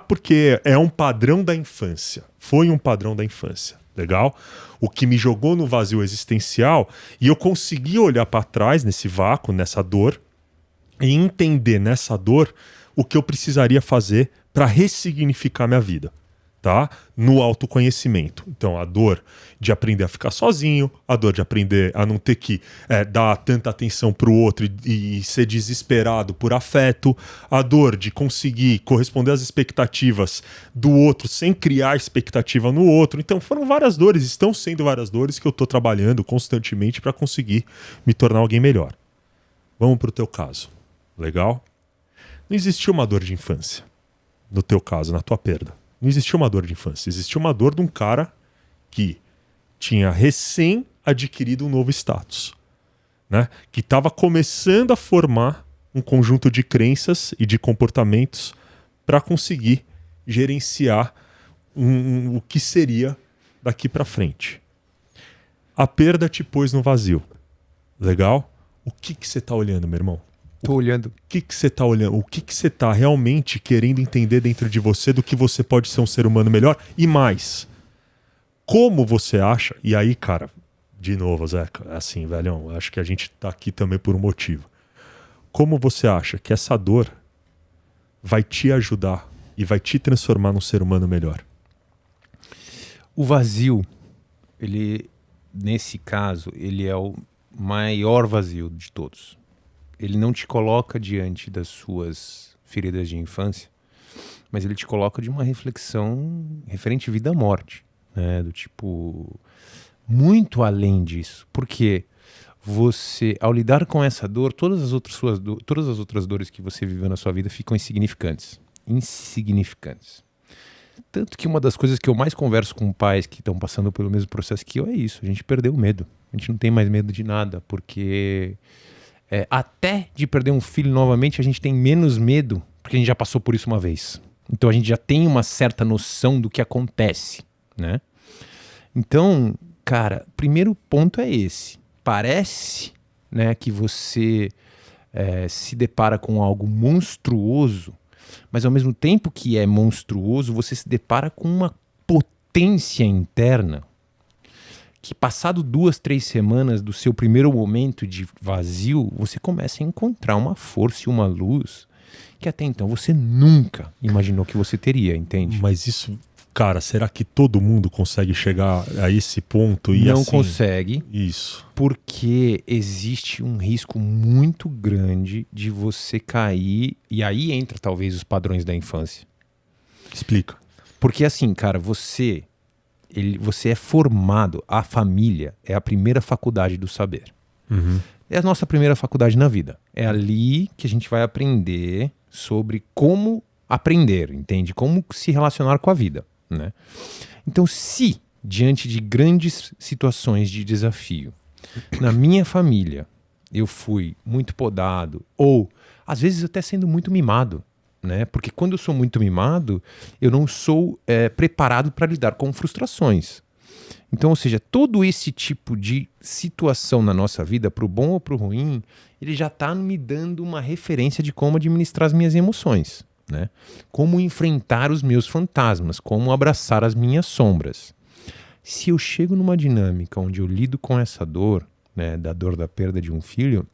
porque é um padrão da infância. Foi um padrão da infância. Legal? O que me jogou no vazio existencial, e eu consegui olhar para trás nesse vácuo, nessa dor, e entender nessa dor o que eu precisaria fazer para ressignificar minha vida. Tá? No autoconhecimento. Então, a dor de aprender a ficar sozinho, a dor de aprender a não ter que dar tanta atenção para o outro e ser desesperado por afeto, a dor de conseguir corresponder às expectativas do outro sem criar expectativa no outro. Então, foram várias dores, estão sendo várias dores que eu estou trabalhando constantemente para conseguir me tornar alguém melhor. Vamos para o teu caso. Legal? Não existiu uma dor de infância. No teu caso, na tua perda. Não existia uma dor de infância, existia uma dor de um cara que tinha recém adquirido um novo status, né? Que estava começando a formar um conjunto de crenças e de comportamentos para conseguir gerenciar o que seria daqui para frente. A perda te pôs no vazio. Legal? O que você está olhando, meu irmão? Tô olhando. O que você está olhando? O que você está realmente querendo entender dentro de você do que você pode ser um ser humano melhor? E mais, como você acha... E aí, cara, de novo, Zeca, assim, velhão, acho que a gente tá aqui também por um motivo. Como você acha que essa dor vai te ajudar e vai te transformar num ser humano melhor? O vazio, ele, nesse caso, ele é o maior vazio de todos. Ele não te coloca diante das suas feridas de infância, mas ele te coloca de uma reflexão referente à vida e morte, né? Do tipo, muito além disso. Porque você, ao lidar com essa dor, todas as outras dores que você viveu na sua vida ficam insignificantes. Tanto que uma das coisas que eu mais converso com pais que estão passando pelo mesmo processo que eu é isso. A gente perdeu o medo. A gente não tem mais medo de nada, porque até de perder um filho novamente, a gente tem menos medo, porque a gente já passou por isso uma vez. Então a gente já tem uma certa noção do que acontece, né? Então, cara, primeiro ponto é esse. Parece, né, que você se depara com algo monstruoso, mas ao mesmo tempo que é monstruoso, você se depara com uma potência interna que, passado 2, 3 semanas do seu primeiro momento de vazio, você começa a encontrar uma força e uma luz que até então você nunca imaginou que você teria, entende? Mas isso, cara, será que todo mundo consegue chegar a esse ponto? E não assim, consegue. Isso. Porque existe um risco muito grande de você cair, e aí entra talvez os padrões da infância. Explica. Porque assim, cara, você é formado, a família é a primeira faculdade do saber. Uhum. É a nossa primeira faculdade na vida. É ali que a gente vai aprender sobre como aprender, entende? Como se relacionar com a vida, né? Então, se diante de grandes situações de desafio, na minha família, eu fui muito podado, ou às vezes até sendo muito mimado, né? Porque quando eu sou muito mimado, eu não sou preparado para lidar com frustrações. Então, ou seja, todo esse tipo de situação na nossa vida, para o bom ou para o ruim, ele já está me dando uma referência de como administrar as minhas emoções, né? Como enfrentar os meus fantasmas, como abraçar as minhas sombras. Se eu chego numa dinâmica onde eu lido com essa dor, né, da dor da perda de um filho,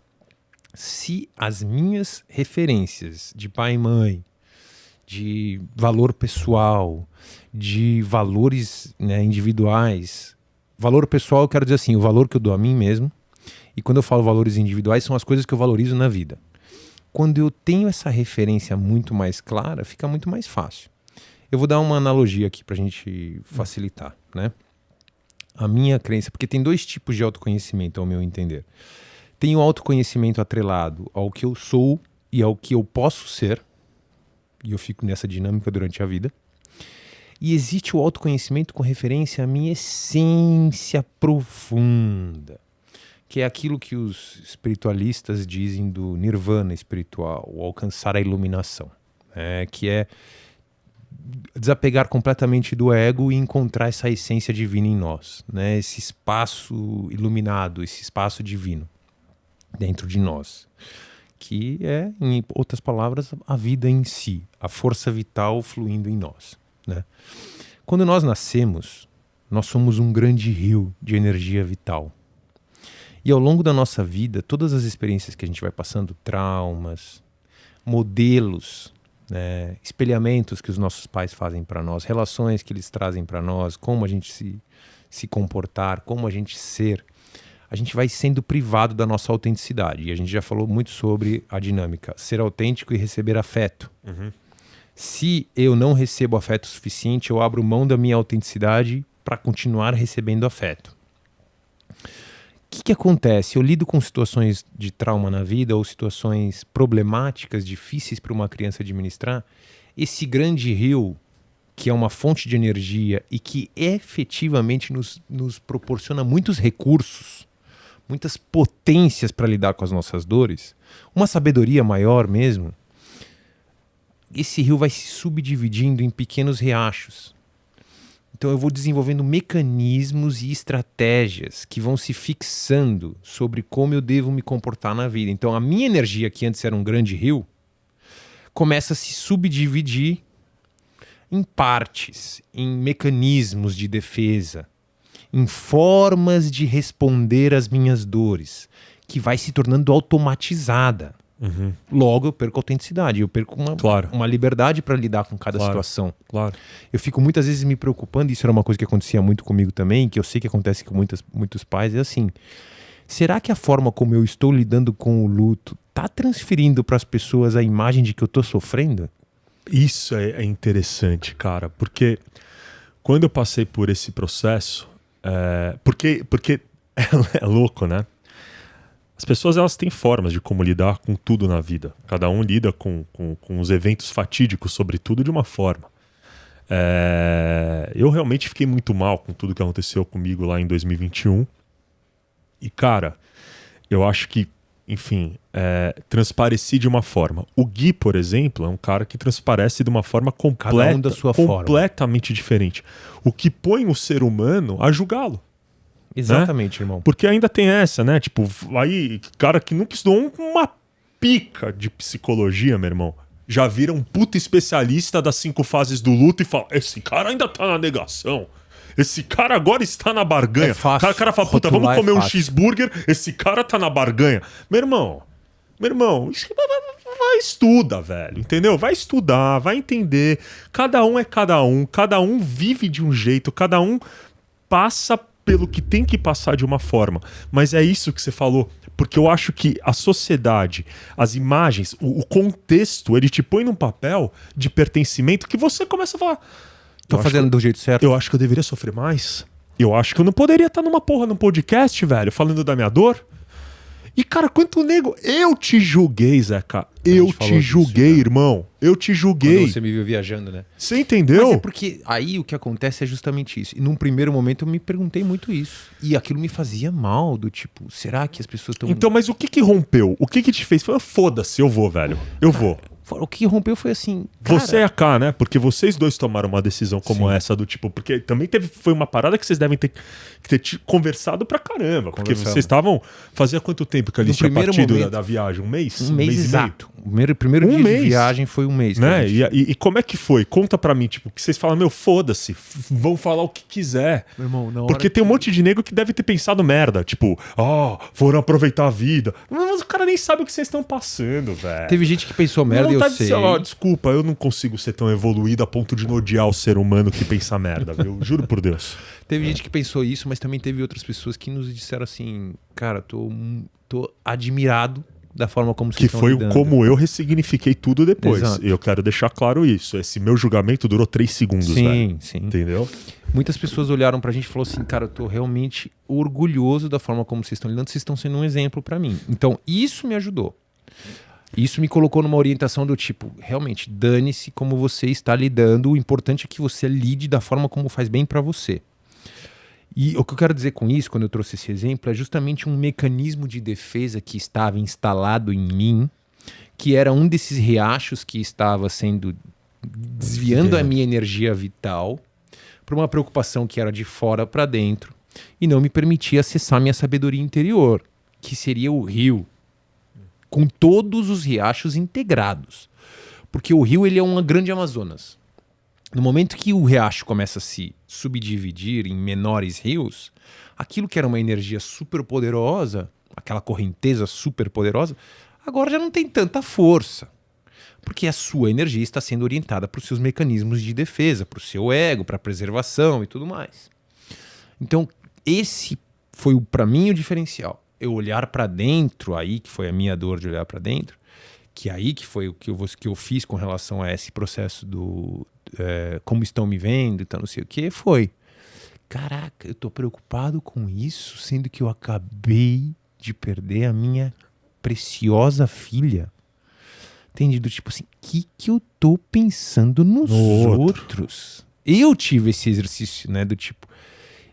se as minhas referências de pai e mãe, de valor pessoal, de valores, né, individuais, valor pessoal eu quero dizer assim, o valor que eu dou a mim mesmo, e quando eu falo valores individuais são as coisas que eu valorizo na vida. Quando eu tenho essa referência muito mais clara, fica muito mais fácil. Eu vou dar uma analogia aqui para a gente facilitar, né? A minha crença, porque tem 2 tipos de autoconhecimento, ao meu entender. Tem o autoconhecimento atrelado ao que eu sou e ao que eu posso ser, e eu fico nessa dinâmica durante a vida. E existe o autoconhecimento com referência à minha essência profunda, que é aquilo que os espiritualistas dizem do nirvana espiritual, o alcançar a iluminação, que é desapegar completamente do ego e encontrar essa essência divina em nós, né? Esse espaço iluminado, esse espaço divino dentro de nós, que é, em outras palavras, a vida em si, a força vital fluindo em nós, né? Quando nós nascemos, nós somos um grande rio de energia vital. E ao longo da nossa vida, todas as experiências que a gente vai passando, traumas, modelos, né, espelhamentos que os nossos pais fazem para nós, relações que eles trazem para nós, como a gente se comportar, como a gente ser, a gente vai sendo privado da nossa autenticidade. E a gente já falou muito sobre a dinâmica, ser autêntico e receber afeto. Uhum. Se eu não recebo afeto suficiente, eu abro mão da minha autenticidade para continuar recebendo afeto. O que acontece? Eu lido com situações de trauma na vida ou situações problemáticas, difíceis para uma criança administrar. Esse grande rio, que é uma fonte de energia e que efetivamente nos proporciona muitos recursos, muitas potências para lidar com as nossas dores, uma sabedoria maior mesmo, esse rio vai se subdividindo em pequenos riachos. Então eu vou desenvolvendo mecanismos e estratégias que vão se fixando sobre como eu devo me comportar na vida. Então a minha energia, que antes era um grande rio, começa a se subdividir em partes, em mecanismos de defesa, em formas de responder às minhas dores, que vai se tornando automatizada. Uhum. Logo, eu perco a autenticidade, eu perco uma liberdade para lidar com cada situação. Claro. Eu fico muitas vezes me preocupando, isso era uma coisa que acontecia muito comigo também, que eu sei que acontece com muitos pais, é assim, será que a forma como eu estou lidando com o luto está transferindo para as pessoas a imagem de que eu estou sofrendo? Isso é interessante, cara, porque quando eu passei por esse processo, porque é louco, né? As pessoas, elas têm formas de como lidar com tudo na vida. Cada um lida com os eventos fatídicos, sobretudo, de uma forma. Eu realmente fiquei muito mal com tudo que aconteceu comigo lá em 2021. E, cara, eu acho que, enfim, transpareci de uma forma. O Gui, por exemplo, é um cara que transparece de uma forma Cada um da sua completamente diferente. O que põe o ser humano a julgá-lo. Exatamente, né? irmão. Porque ainda tem essa, né? Tipo, aí, cara que nunca estudou uma pica de psicologia, meu irmão, já vira um puta especialista das 5 fases do luto e fala: esse cara ainda tá na negação. Esse cara agora está na barganha. O cara fala: puta, vamos comer um cheeseburger. Esse cara tá na barganha. Meu irmão, vai estuda, velho. Entendeu? Vai estudar, vai entender. Cada um é cada um vive de um jeito, cada um passa pelo que tem que passar de uma forma. Mas é isso que você falou, porque eu acho que a sociedade, as imagens, o contexto, ele te põe num papel de pertencimento que você começa a falar: tô fazendo do jeito certo. Eu acho que eu deveria sofrer mais. Eu acho que eu não poderia estar num podcast, velho, falando da minha dor. E, cara, quanto nego... Eu te julguei, Zeca. Eu te julguei, irmão. Eu te julguei. Quando você me viu viajando, né? Você entendeu? Mas é porque aí o que acontece é justamente isso. E num primeiro momento eu me perguntei muito isso. E aquilo me fazia mal, do tipo, será que as pessoas estão... Então, mas o que rompeu? O que te fez? Foda-se, eu vou, velho. Eu vou. O que rompeu foi assim... Cara... Você é a K, né? Porque vocês dois tomaram uma decisão como essa, do tipo... Porque também foi uma parada que vocês devem ter conversado pra caramba. Porque vocês estavam... Fazia quanto tempo que a gente tinha partido da viagem? Um mês? Um mês exato. O primeiro dia de viagem foi um mês. Né? E como é que foi? Conta pra mim, tipo, que vocês falam: meu, foda-se, vão falar o que quiser. Meu irmão, na hora porque tem um monte de nego que deve ter pensado merda. Tipo, foram aproveitar a vida. Mas o cara nem sabe o que vocês estão passando, velho. Teve gente que pensou merda e eu sei. Desculpa, eu não consigo ser tão evoluído a ponto de odiar o ser humano que pensa merda, viu? Juro por Deus. Teve gente que pensou isso, mas também teve outras pessoas que nos disseram assim: cara, tô admirado da forma como vocês estão lidando. Que foi como eu ressignifiquei tudo depois. Exato. E eu quero deixar claro isso. Esse meu julgamento durou 3 segundos, velho. Sim. Entendeu? Muitas pessoas olharam pra gente e falaram assim: cara, eu tô realmente orgulhoso da forma como vocês estão lidando, vocês estão sendo um exemplo pra mim. Então, isso me ajudou. Isso me colocou numa orientação do tipo: realmente, dane-se como você está lidando, o importante é que você lide da forma como faz bem pra você. E o que eu quero dizer com isso, quando eu trouxe esse exemplo, é justamente um mecanismo de defesa que estava instalado em mim, que era um desses riachos que estava sendo desviando a minha energia vital para uma preocupação que era de fora para dentro e não me permitia acessar minha sabedoria interior, que seria o rio, com todos os riachos integrados. Porque o rio, ele é uma grande Amazonas. No momento que o riacho começa a se subdividir em menores rios, aquilo que era uma energia super poderosa, aquela correnteza super poderosa, agora já não tem tanta força. Porque a sua energia está sendo orientada para os seus mecanismos de defesa, para o seu ego, para a preservação e tudo mais. Então, esse foi, para mim, o diferencial. Eu olhar para dentro, aí que foi a minha dor de olhar para dentro, que aí que foi o que eu fiz com relação a esse processo do como estão me vendo, então não sei o que, foi: caraca, eu tô preocupado com isso, sendo que eu acabei de perder a minha preciosa filha. Entende? Do tipo assim, que eu tô pensando nos outros? Eu tive esse exercício, né, do tipo,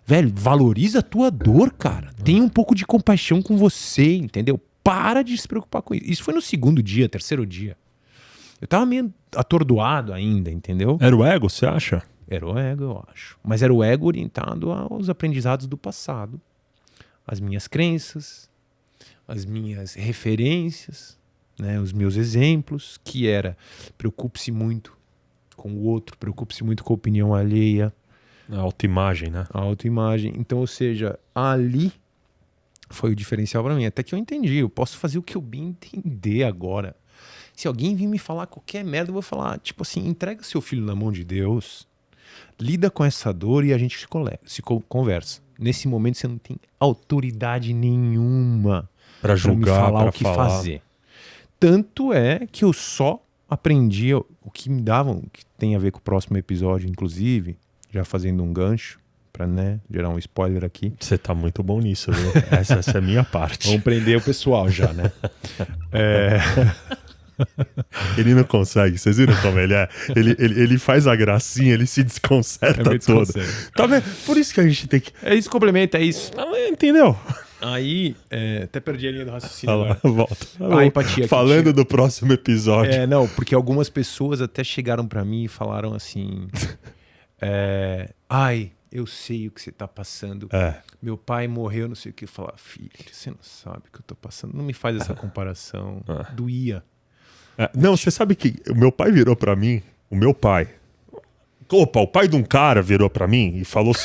Velho, valoriza a tua dor, cara. Tenha um pouco de compaixão com você, entendeu? Para de se preocupar com isso. Isso foi no segundo dia, terceiro dia. Eu tava meio atordoado ainda, entendeu? Era o ego, você acha? Era o ego, eu acho. Mas era o ego orientado aos aprendizados do passado. As minhas crenças, as minhas referências, né, os meus exemplos, que era preocupe-se muito com o outro, preocupe-se muito com a opinião alheia. A autoimagem, né? A autoimagem. Então, ou seja, ali foi o diferencial para mim. Até que eu entendi, eu posso fazer o que eu bem entender agora. Se alguém vir me falar qualquer merda, eu vou falar, tipo assim, entrega seu filho na mão de Deus, lida com essa dor e a gente se conversa. Nesse momento você não tem autoridade nenhuma para julgar, me falar pra o que fazer. Tanto é que eu só aprendi o que me davam, que tem a ver com o próximo episódio, inclusive, já fazendo um gancho, pra, né, gerar um spoiler aqui. Você tá muito bom nisso, viu? Essa é a minha parte. Vamos prender o pessoal já, né? Ele não consegue, vocês viram como ele é? Ele faz a gracinha, ele se desconcerta todo. Tá vendo? Por isso que a gente tem que... É isso, complementa, é isso. Entendeu? Aí, até perdi a linha do raciocínio agora. Volta. A empatia falando do próximo episódio. Não, porque algumas pessoas até chegaram pra mim e falaram assim... ai, eu sei o que você tá passando. Meu pai morreu, não sei o que. Eu falar, filho, você não sabe o que eu tô passando. Não me faz essa comparação. Doía. Não, você sabe que o meu pai virou pra mim, o pai de um cara virou pra mim e falou o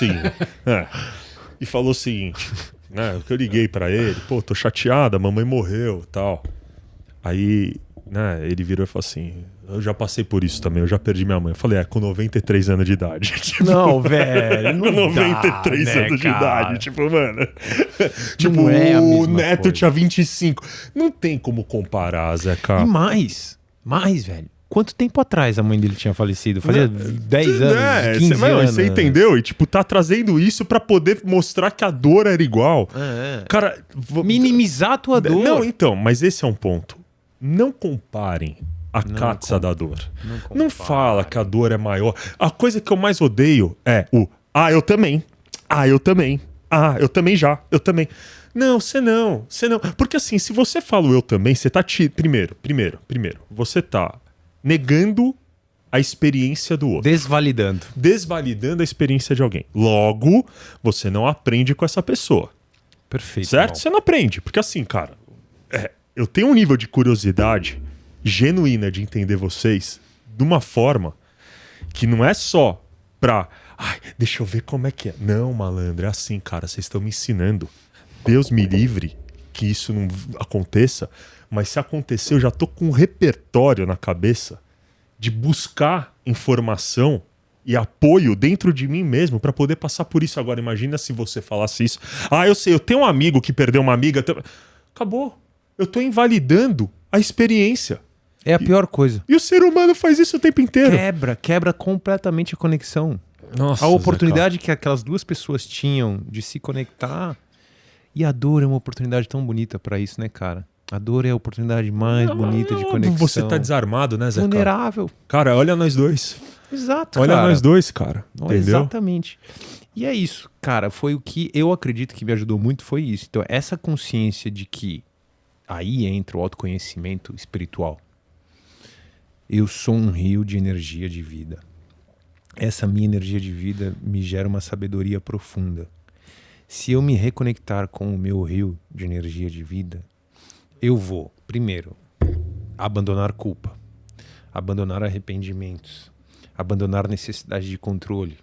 seguinte, né, que eu liguei pra ele, tô chateada, a mamãe morreu, tal. Aí, né, ele virou e falou assim, eu já passei por isso também, eu já perdi minha mãe. Eu falei, com 93 anos de idade. Tipo, não, velho, não com 93 dá, anos né, de idade, tipo, mano. Tipo, não é a mesma o neto coisa. tinha 25. Não tem como comparar, Zé Carlos. E mais, velho. Quanto tempo atrás a mãe dele tinha falecido? Fazia 10 anos, 15 anos. Você entendeu? E tipo, tá trazendo isso pra poder mostrar que a dor era igual. Cara, minimizar a tua dor. Não, então, mas esse é um ponto. Não comparem a catsa da dor. Não fala que a dor é maior. A coisa que eu mais odeio é eu também. Eu também. Eu também já. Eu também. Não, você não. Porque assim, se você fala eu também, você tá primeiro, você tá negando a experiência do outro. Desvalidando a experiência de alguém. Logo, você não aprende com essa pessoa. Perfeito. Certo? Irmão. Você não aprende. Porque assim, cara, eu tenho um nível de curiosidade genuína de entender vocês de uma forma que não é só pra... deixa eu ver como é que é. Não, malandro, é assim, cara. Vocês estão me ensinando. Deus me livre que isso não aconteça. Mas se acontecer, eu já tô com um repertório na cabeça de buscar informação e apoio dentro de mim mesmo para poder passar por isso. Agora, imagina se você falasse isso. Eu sei, eu tenho um amigo que perdeu uma amiga. Acabou. Eu tô invalidando a experiência. É a pior coisa. E o ser humano faz isso o tempo inteiro. Quebra completamente a conexão. Nossa, a oportunidade que aquelas duas pessoas tinham de se conectar. E a dor é uma oportunidade tão bonita pra isso, né, cara? A dor é a oportunidade mais bonita de conexão. Você tá desarmado, né, Zé? Vulnerável. Cara, olha nós dois. Exato, olha cara. nós dois, cara. Entendeu? Exatamente. E é isso, cara. Foi o que eu acredito que me ajudou muito, foi isso. Então, essa consciência de que aí entra o autoconhecimento espiritual. Eu sou um rio de energia de vida. Essa minha energia de vida me gera uma sabedoria profunda. Se eu me reconectar com o meu rio de energia de vida, eu vou, primeiro, abandonar culpa, abandonar arrependimentos, abandonar necessidade de controle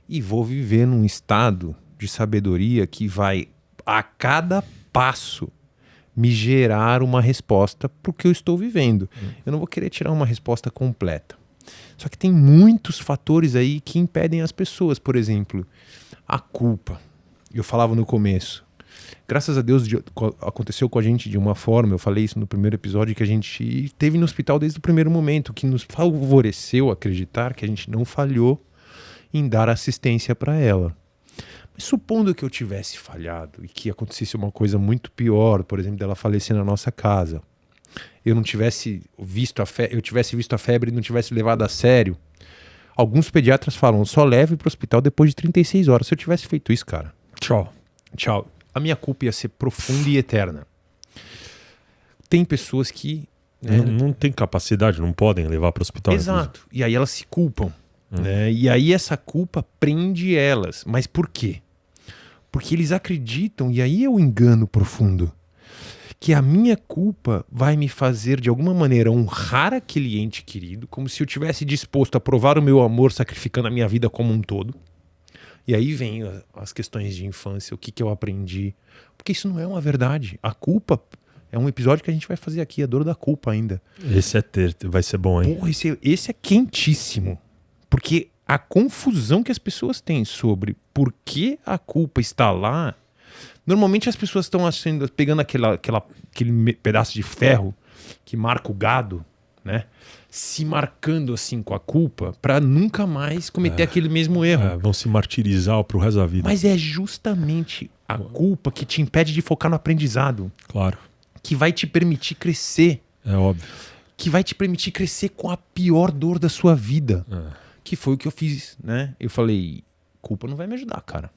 e vou viver num estado de sabedoria que vai, a cada passo, me gerar uma resposta para o que eu estou vivendo. Eu não vou querer tirar uma resposta completa. Só que tem muitos fatores aí que impedem as pessoas. Por exemplo, a culpa. Eu falava no começo. Graças a Deus aconteceu com a gente de uma forma, eu falei isso no primeiro episódio, que a gente esteve no hospital desde o primeiro momento, que nos favoreceu acreditar que a gente não falhou em dar assistência para ela. Mas supondo que eu tivesse falhado e que acontecesse uma coisa muito pior, por exemplo, dela falecer na nossa casa, eu tivesse visto a febre e não tivesse levado a sério, Alguns pediatras falam, só leve para o hospital depois de 36 horas. Se eu tivesse feito isso, cara, Tchau. a minha culpa ia ser profunda e eterna. Tem pessoas que... Não tem capacidade, não podem levar para o hospital. Exato. E aí elas se culpam. Né? E aí essa culpa prende elas. Mas por quê? Porque eles acreditam, e aí é o engano profundo, que a minha culpa vai me fazer, de alguma maneira, honrar aquele ente querido, como se eu tivesse disposto a provar o meu amor sacrificando a minha vida como um todo. E aí vem as questões de infância, o que eu aprendi. Porque isso não é uma verdade. A culpa é um episódio que a gente vai fazer aqui, a dor da culpa ainda. Esse vai ser bom, hein? Porra, esse é quentíssimo. Porque a confusão que as pessoas têm sobre por que a culpa está lá... Normalmente as pessoas estão pegando aquele pedaço de ferro que marca o gado, né? Se marcando assim com a culpa para nunca mais cometer aquele mesmo erro. Vão se martirizar pro resto da vida. Mas é justamente a culpa que te impede de focar no aprendizado. Claro. Que vai te permitir crescer. É óbvio. Que vai te permitir crescer com a pior dor da sua vida. Que foi o que eu fiz, né? Eu falei, culpa não vai me ajudar, cara.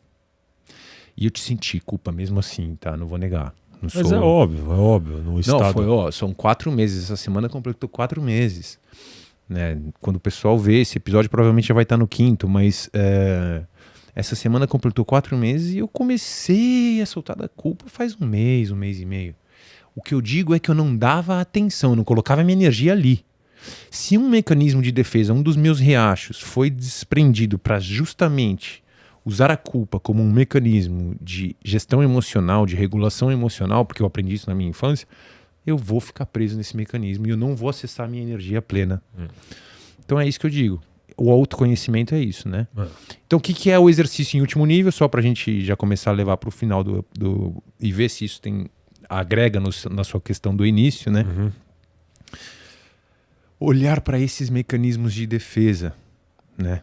E eu te senti culpa mesmo assim, tá? Não vou negar. Mas é óbvio. No estado... Não, são 4 meses. Essa semana completou 4 meses. Né? Quando o pessoal vê esse episódio, provavelmente já vai estar no 5º, mas essa semana completou 4 meses e eu comecei a soltar da culpa faz um mês e meio. O que eu digo é que eu não dava atenção, eu não colocava minha energia ali. Se um mecanismo de defesa, um dos meus riachos, foi desprendido para justamente usar a culpa como um mecanismo de gestão emocional, de regulação emocional, porque eu aprendi isso na minha infância, eu vou ficar preso nesse mecanismo e eu não vou acessar a minha energia plena. Então é isso que eu digo. O autoconhecimento é isso, né? Então o que é o exercício em último nível? Só para a gente já começar a levar para o final e ver se isso agrega na sua questão do início, né? Olhar para esses mecanismos de defesa, né?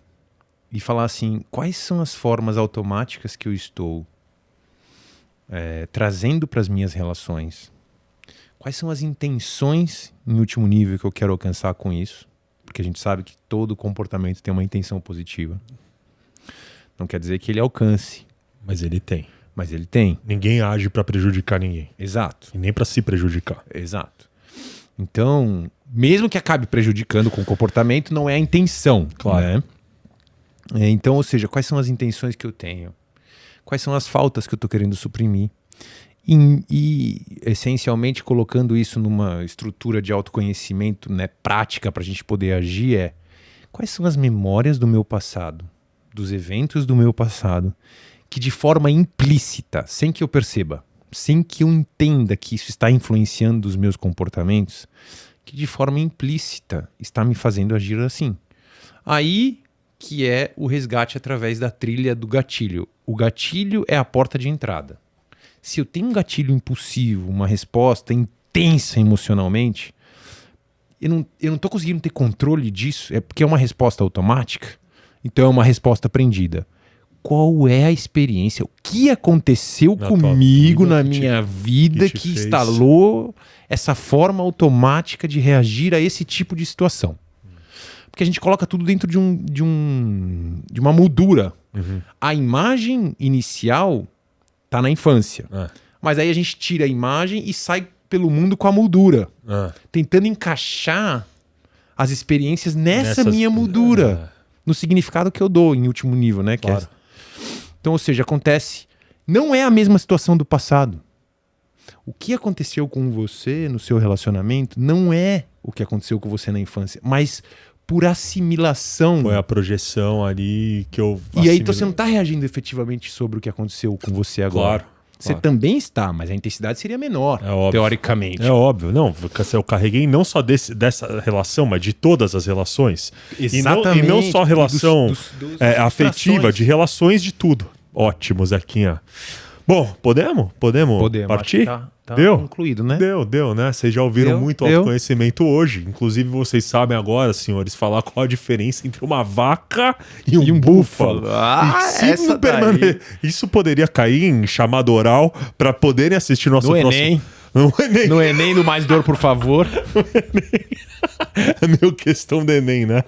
E falar assim, quais são as formas automáticas que eu estou trazendo para as minhas relações? Quais são as intenções em último nível que eu quero alcançar com isso? Porque a gente sabe que todo comportamento tem uma intenção positiva. Não quer dizer que ele alcance. Mas ele tem. Ninguém age para prejudicar ninguém. Exato. E nem para se prejudicar. Exato. Então, mesmo que acabe prejudicando com o comportamento, não é a intenção. Claro. Né? Então, ou seja, quais são as intenções que eu tenho? Quais são as faltas que eu estou querendo suprimir? E, essencialmente, colocando isso numa estrutura de autoconhecimento, né, prática para a gente poder agir, quais são as memórias do meu passado, dos eventos do meu passado, que de forma implícita, sem que eu perceba, sem que eu entenda que isso está influenciando os meus comportamentos, que de forma implícita está me fazendo agir assim. Aí que é o resgate através da trilha do gatilho. O gatilho é a porta de entrada. Se eu tenho um gatilho impulsivo, uma resposta intensa emocionalmente, eu não estou conseguindo ter controle disso, é porque é uma resposta automática, então é uma resposta aprendida. Qual é a experiência? O que aconteceu comigo na minha vida que instalou essa forma automática de reagir a esse tipo de situação? Porque a gente coloca tudo dentro de uma moldura. A imagem inicial tá na infância. Mas aí a gente tira a imagem e sai pelo mundo com a moldura. Tentando encaixar as experiências nessa minha moldura. No significado que eu dou em último nível, né? Claro. Então, ou seja, acontece... Não é a mesma situação do passado. O que aconteceu com você no seu relacionamento não é o que aconteceu com você na infância. Mas... por assimilação. Foi a projeção ali que eu assimilei. E aí então, você não está reagindo efetivamente sobre o que aconteceu com você agora. Claro. Você também está, mas a intensidade seria menor, teoricamente. É óbvio. Não, eu carreguei não só dessa relação, mas de todas as relações. Exatamente. E não só relação afetiva, de relações de tudo. Ótimo, Zequinha. Bom, podemos partir? Tá deu? Concluído, né? Deu, né? Vocês já ouviram muito autoconhecimento hoje. Inclusive, vocês sabem agora, senhores, falar qual a diferença entre uma vaca e um búfalo. Isso poderia cair em chamada oral para poderem assistir nosso próximo... Enem. No Enem do Mais Dor, por favor. É meio questão do Enem, né?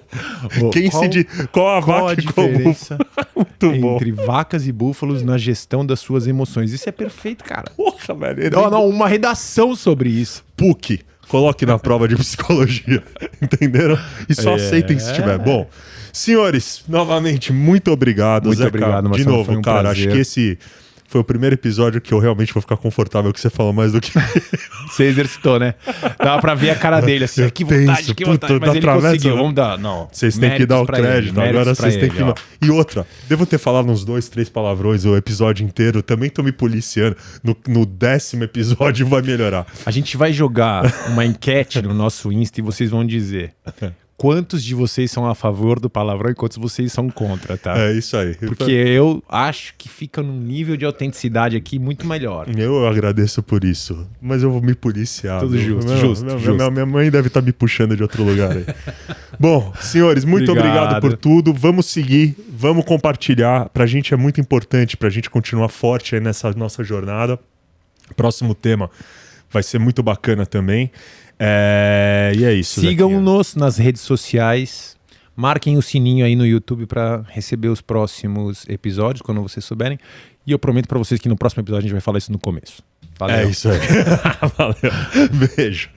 Qual a vaca e qual diferença Muito bom. entre vacas e búfalos na gestão das suas emoções? Isso é perfeito, cara. Porra, velho. Não, uma redação sobre isso. PUC. Coloque na prova de psicologia. Entenderam? E só aceitem se tiver. Bom, senhores, novamente, muito obrigado. Muito Zeca. obrigado, De Marcelo, novo, foi um cara, prazer. acho que esse foi o primeiro episódio que eu realmente vou ficar confortável, que você falou mais do que... Você exercitou, né? Dava pra ver a cara dele assim, que vontade, que vontade. Puta, Mas ele atravessa, conseguiu, né? vamos dar. Não, Vocês têm que dar o crédito, agora vocês têm que... Ó. E outra, devo ter falado uns 2, 3 palavrões o episódio inteiro, também tô me policiando. No 10º episódio vai melhorar. A gente vai jogar uma enquete no nosso Insta e vocês vão dizer quantos de vocês são a favor do palavrão e quantos vocês são contra, tá? É isso aí. Porque eu acho que fica num nível de autenticidade aqui muito melhor. Eu agradeço por isso, mas eu vou me policiar. Tudo justo, justo. Minha mãe deve estar me puxando de outro lugar aí. Bom, senhores, muito obrigado por tudo. Vamos seguir, vamos compartilhar. Pra gente é muito importante, pra gente continuar forte aí nessa nossa jornada. Próximo tema vai ser muito bacana também. E é isso. Sigam-nos nas redes sociais. Marquem o sininho aí no YouTube para receber os próximos episódios, quando vocês souberem. E eu prometo para vocês que no próximo episódio a gente vai falar isso no começo. Valeu. É isso aí. Valeu. Beijo.